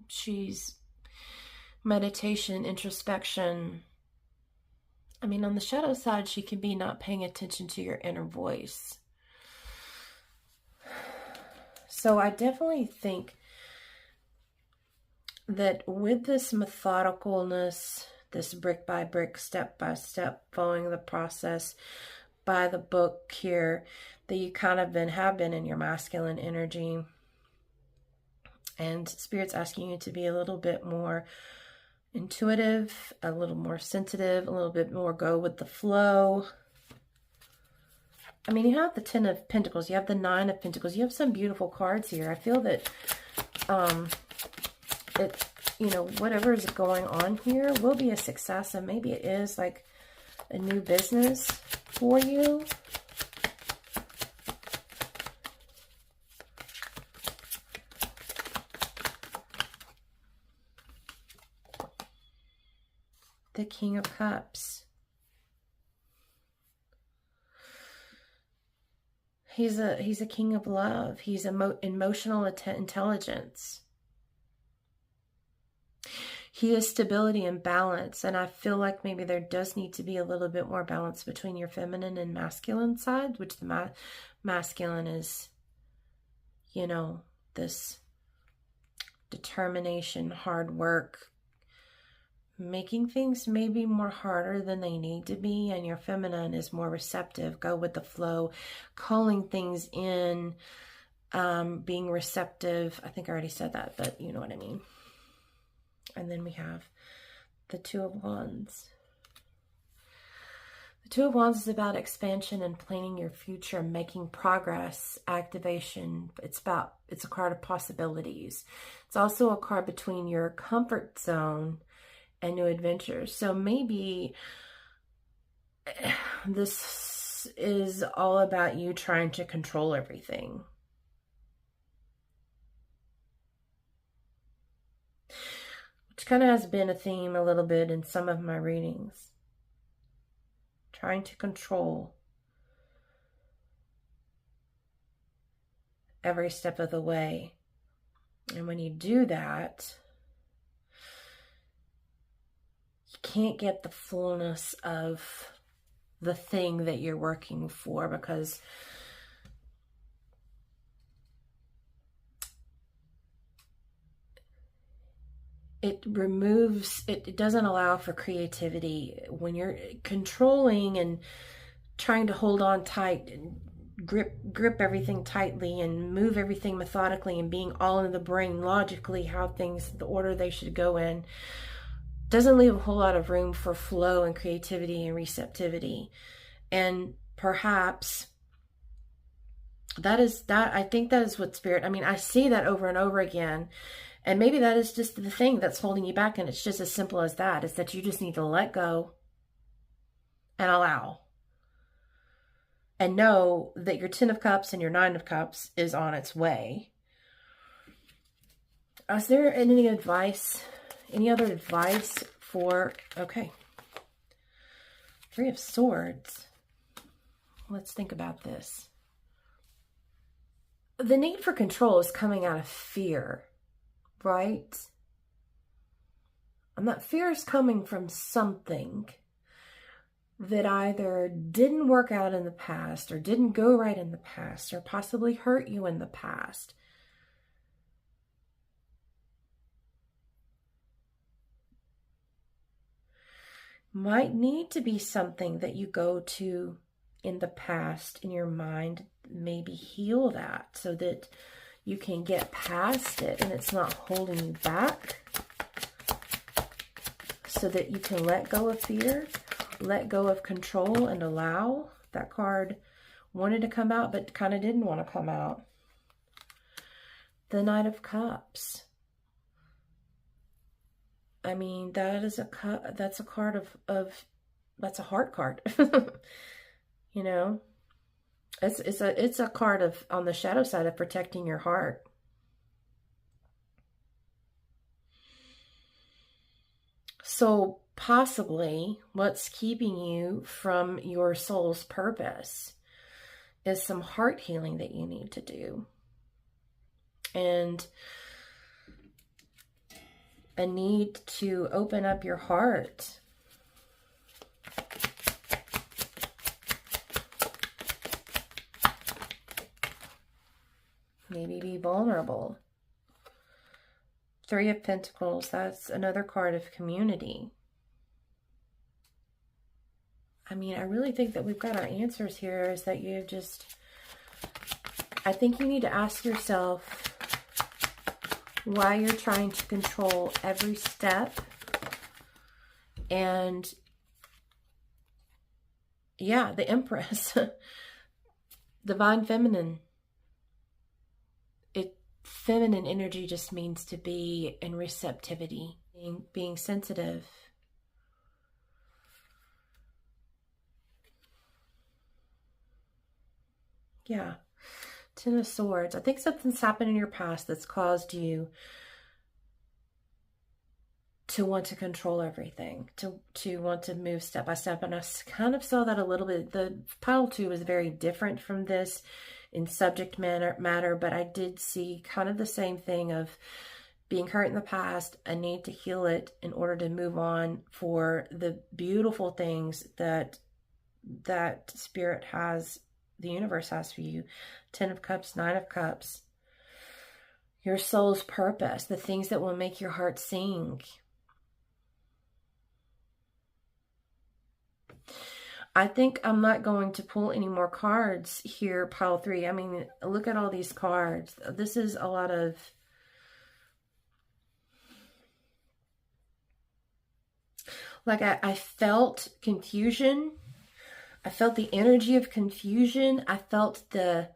She's meditation, introspection. I mean, on the shadow side, she can be not paying attention to your inner voice. So I definitely think that with this methodicalness, this brick by brick, step by step, following the process by the book here, that you kind of have been in your masculine energy. And Spirit's asking you to be a little bit more intuitive, a little more sensitive, a little bit more go with the flow. I mean, you have the Ten of Pentacles, you have the Nine of Pentacles, you have some beautiful cards here. I feel that, whatever is going on here will be a success, and maybe it is like a new business for you. The King of Cups. He's a king of love. He's emotional intelligence. He is stability and balance. And I feel like maybe there does need to be a little bit more balance between your feminine and masculine side, which the masculine is, you know, this determination, hard work, making things maybe more harder than they need to be. And your feminine is more receptive, go with the flow, calling things in, being receptive. I think I already said that, but you know what I mean. And then we have the Two of Wands. The Two of Wands is about expansion and planning your future, making progress, activation. It's a card of possibilities. It's also a card between your comfort zone and new adventures. So maybe this is all about you trying to control everything. Which kind of has been a theme a little bit in some of my readings. Trying to control every step of the way. And when you do that, you can't get the fullness of the thing that you're working for, because it removes, it doesn't allow for creativity. When you're controlling and trying to hold on tight and grip everything tightly and move everything methodically and being all in the brain logically how things, the order they should go in, doesn't leave a whole lot of room for flow and creativity and receptivity. And perhaps I think that is what Spirit, I mean, I see that over and over again. And maybe that is just the thing that's holding you back. And it's just as simple as that. Is that you just need to let go and allow. And know that your 10 of Cups and your 9 of Cups is on its way. Is there any advice? Any other advice for, okay. 3 of Swords. Let's think about this. The need for control is coming out of fear, right? And that fear is coming from something that either didn't work out in the past or didn't go right in the past or possibly hurt you in the past. Might need to be something that you go to in the past in your mind, maybe heal that so that you can get past it and it's not holding you back, so that you can let go of fear, let go of control, and allow. That card wanted to come out but kind of didn't want to come out. The Knight of Cups. I mean, that's a card of that's a heart card. You know, it's a card of, on the shadow side, of protecting your heart. So possibly what's keeping you from your soul's purpose is some heart healing that you need to do. And a need to open up your heart. Maybe be vulnerable. 3 of Pentacles, that's another card of community. I mean, I really think that we've got our answers here. Is that you have just, I think you need to ask yourself why you're trying to control every step. And yeah, the Empress, Divine Feminine. Feminine energy just means to be in receptivity, being sensitive. Yeah. 10 of Swords. I think something's happened in your past that's caused you to want to control everything, to want to move step by step. And I kind of saw that a little bit. The pile 2 is very different from this. in subject matter, but I did see kind of the same thing of being hurt in the past. I need to heal it in order to move on for the beautiful things that Spirit has, the universe has for you. 10 of Cups, 9 of Cups. Your soul's purpose, the things that will make your heart sing. I think I'm not going to pull any more cards here, pile 3. I mean, look at all these cards. This is a lot of... Like, I felt confusion. I felt the energy of confusion. I felt the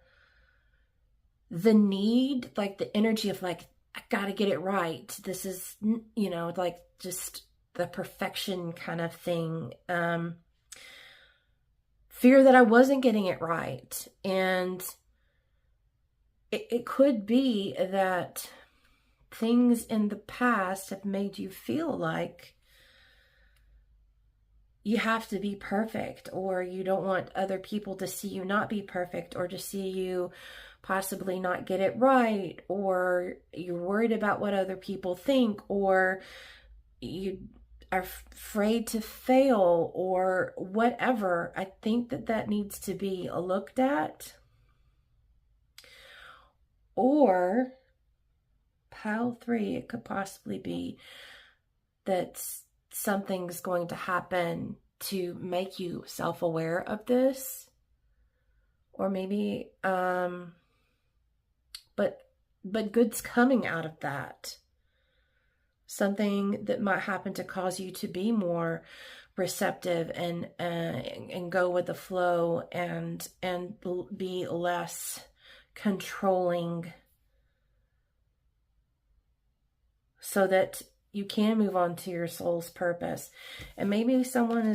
need, like the energy of like, I gotta get it right. This is, you know, like just the perfection kind of thing. Fear that I wasn't getting it right. And it could be that things in the past have made you feel like you have to be perfect, or you don't want other people to see you not be perfect, or to see you possibly not get it right, or you're worried about what other people think, or you are afraid to fail, or whatever. I think that needs to be looked at. Or pile 3, it could possibly be that something's going to happen to make you self-aware of this, or maybe but good's coming out of that. Something that might happen to cause you to be more receptive and go with the flow and be less controlling, so that you can move on to your soul's purpose. And maybe someone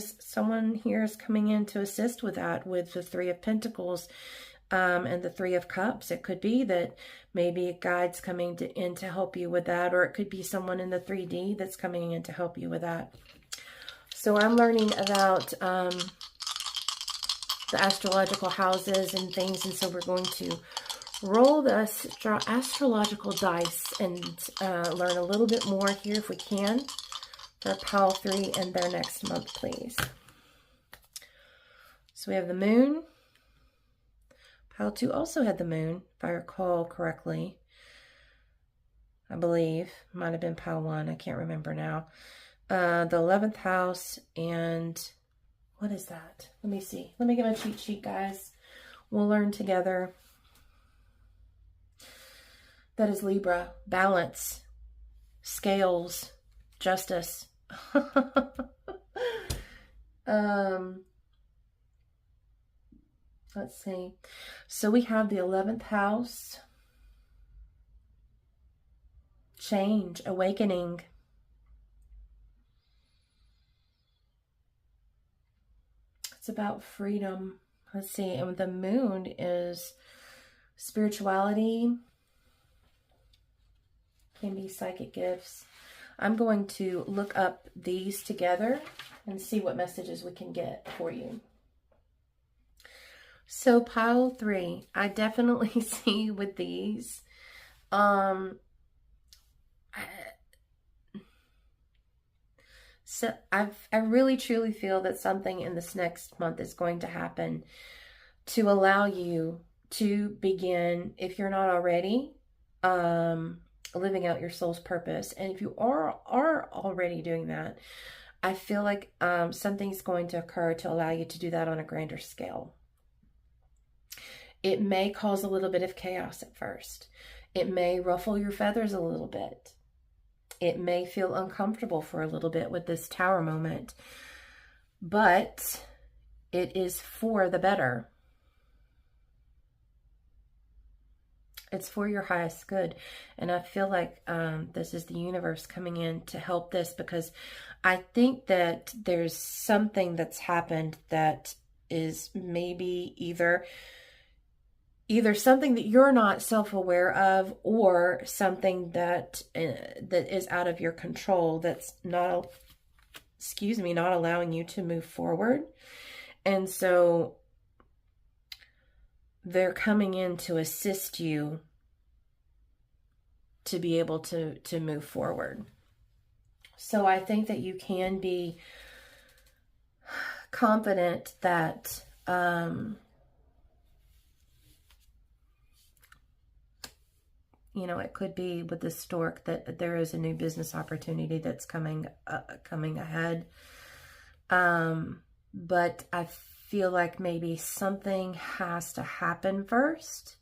here is coming in to assist with that, with the 3 of Pentacles and the 3 of Cups. It could be that maybe a guide's coming in to help you with that, or it could be someone in the 3D that's coming in to help you with that. So I'm learning about the astrological houses and things, and so we're going to roll the astrological dice and learn a little bit more here if we can for pile 3 and their next month, please. So we have the moon. Pile 2 also had the moon, if I recall correctly. I believe. Might have been pile 1. I can't remember now. The 11th house, and what is that? Let me see. Let me get my cheat sheet, guys. We'll learn together. That is Libra. Balance. Scales. Justice. Let's see. So we have the 11th house. Change. Awakening. It's about freedom. Let's see. And the moon is spirituality. Can be psychic gifts. I'm going to look up these together and see what messages we can get for you. So pile 3, I definitely see with these. So I really truly feel that something in this next month is going to happen to allow you to begin, if you're not already, living out your soul's purpose. And if you are already doing that, I feel like something's going to occur to allow you to do that on a grander scale. It may cause a little bit of chaos at first. It may ruffle your feathers a little bit. It may feel uncomfortable for a little bit with this Tower moment, but it is for the better. It's for your highest good. And I feel like this is the universe coming in to help this, because I think that there's something that's happened that is maybe either something that you're not self-aware of, or something that is out of your control, that's not allowing you to move forward. And so they're coming in to assist you to be able to move forward. So I think that you can be confident that you know, it could be with the stork that there is a new business opportunity that's coming ahead. But I feel like maybe something has to happen first.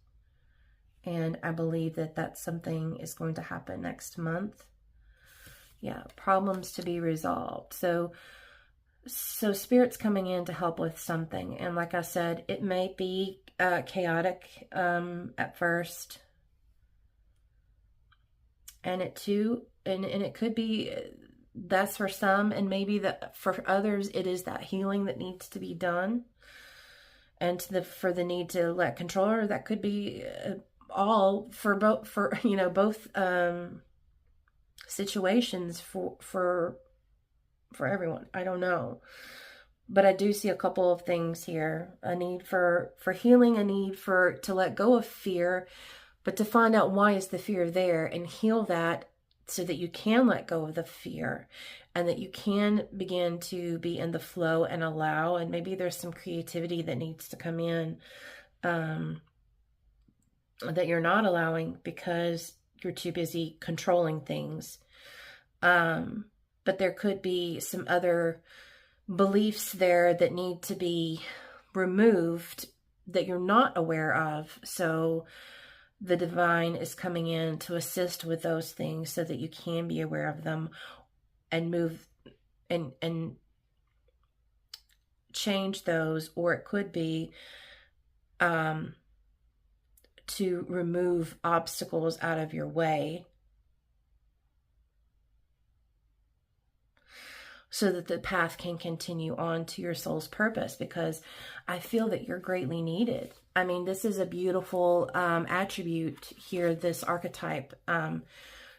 And I believe that that something is going to happen next month. Yeah, problems to be resolved. So Spirit's coming in to help with something. And like I said, it may be chaotic at first. And it too, and it could be, that's for some, and maybe that for others, it is that healing that needs to be done. And for the need to let control, or that could be all for both, for, you know, both situations for everyone. I don't know. But I do see a couple of things here. A need for healing, a need to let go of fear, but to find out why is the fear there and heal that so that you can let go of the fear and that you can begin to be in the flow and allow. And maybe there's some creativity that needs to come in that you're not allowing because you're too busy controlling things. But there could be some other beliefs there that need to be removed that you're not aware of. So the divine is coming in to assist with those things so that you can be aware of them and move and change those. Or it could be to remove obstacles out of your way so that the path can continue on to your soul's purpose, because I feel that you're greatly needed. I mean, this is a beautiful attribute here, this archetype.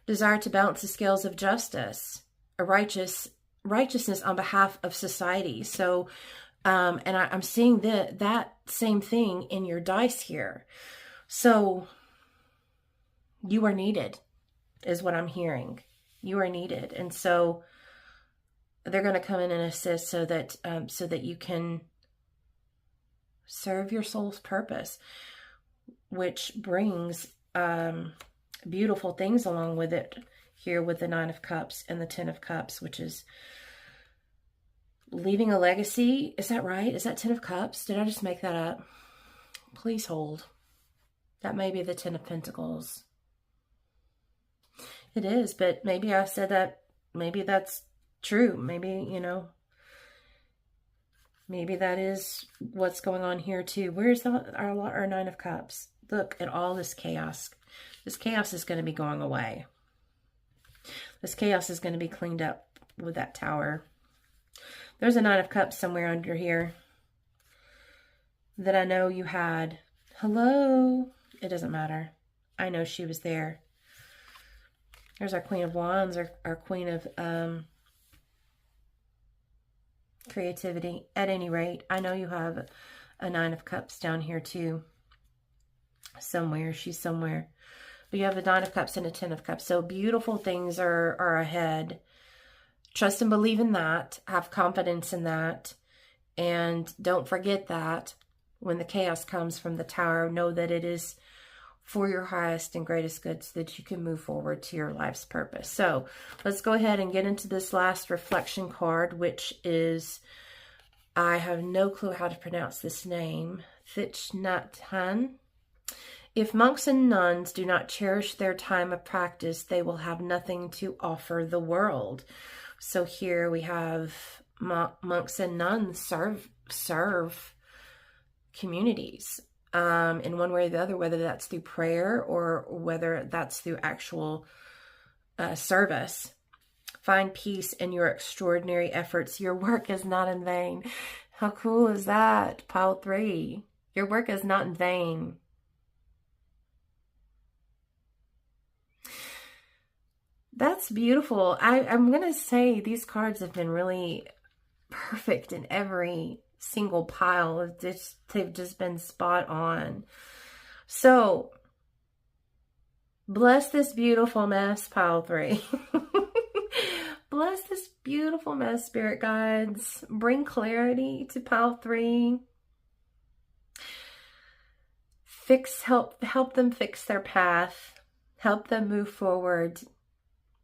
Desire to balance the scales of justice, a righteousness on behalf of society. So, and I'm seeing that same thing in your dice here. So you are needed, is what I'm hearing. You are needed. And so they're going to come in and assist so that you can serve your soul's purpose, which brings beautiful things along with it here with the 9 of Cups and the 10 of Cups, which is leaving a legacy. Is that right? Is that 10 of Cups? Did I just make that up? Please hold. That may be the 10 of Pentacles. It is, but maybe I said that, maybe that's true. Maybe, you know, maybe that is what's going on here too. Where's our 9 of Cups? Look at all this chaos. This chaos is going to be going away. This chaos is going to be cleaned up with that Tower. There's a 9 of Cups somewhere under here that I know you had. Hello? It doesn't matter. I know she was there. There's our Queen of Wands, our Queen of creativity. At any rate, I know you have a 9 of Cups down here too. Somewhere. She's somewhere. But you have a 9 of Cups and a 10 of Cups. So beautiful things are ahead. Trust and believe in that. Have confidence in that. And don't forget that when the chaos comes from the Tower, know that it is for your highest and greatest good so that you can move forward to your life's purpose. So let's go ahead and get into this last reflection card, which is, I have no clue how to pronounce this name, Thich Nhat Hanh. If monks and nuns do not cherish their time of practice, they will have nothing to offer the world. So here we have monks and nuns serve communities in one way or the other, whether that's through prayer or whether that's through actual service. Find peace in your extraordinary efforts. Your work is not in vain. How cool is that? Pile 3. Your work is not in vain. That's beautiful. I'm going to say these cards have been really perfect in every single pile. They've just been spot on. So bless this beautiful mess, pile 3. Bless this beautiful mess, spirit guides. Bring clarity to pile 3. Help them fix their path. Help them move forward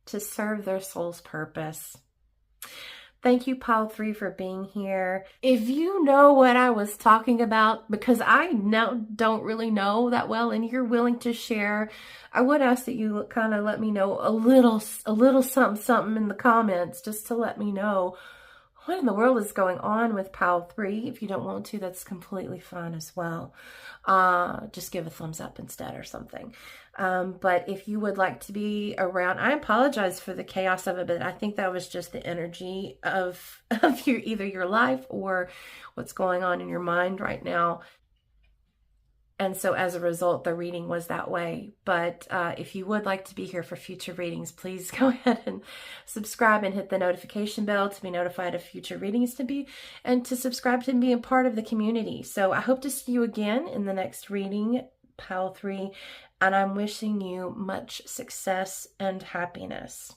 to serve their soul's purpose. Thank you, pile 3, for being here. If you know what I was talking about, because I don't really know that well, and you're willing to share, I would ask that you kind of let me know a little something in the comments, just to let me know what in the world is going on with pile 3. If you don't want to, that's completely fine as well. Just give a thumbs up instead or something. But if you would like to be around, I apologize for the chaos of it, but I think that was just the energy of either your life or what's going on in your mind right now. And so as a result, the reading was that way. But if you would like to be here for future readings, please go ahead and subscribe and hit the notification bell to be notified of future readings, and to subscribe to be a part of the community. So I hope to see you again in the next reading, pile 3, and I'm wishing you much success and happiness.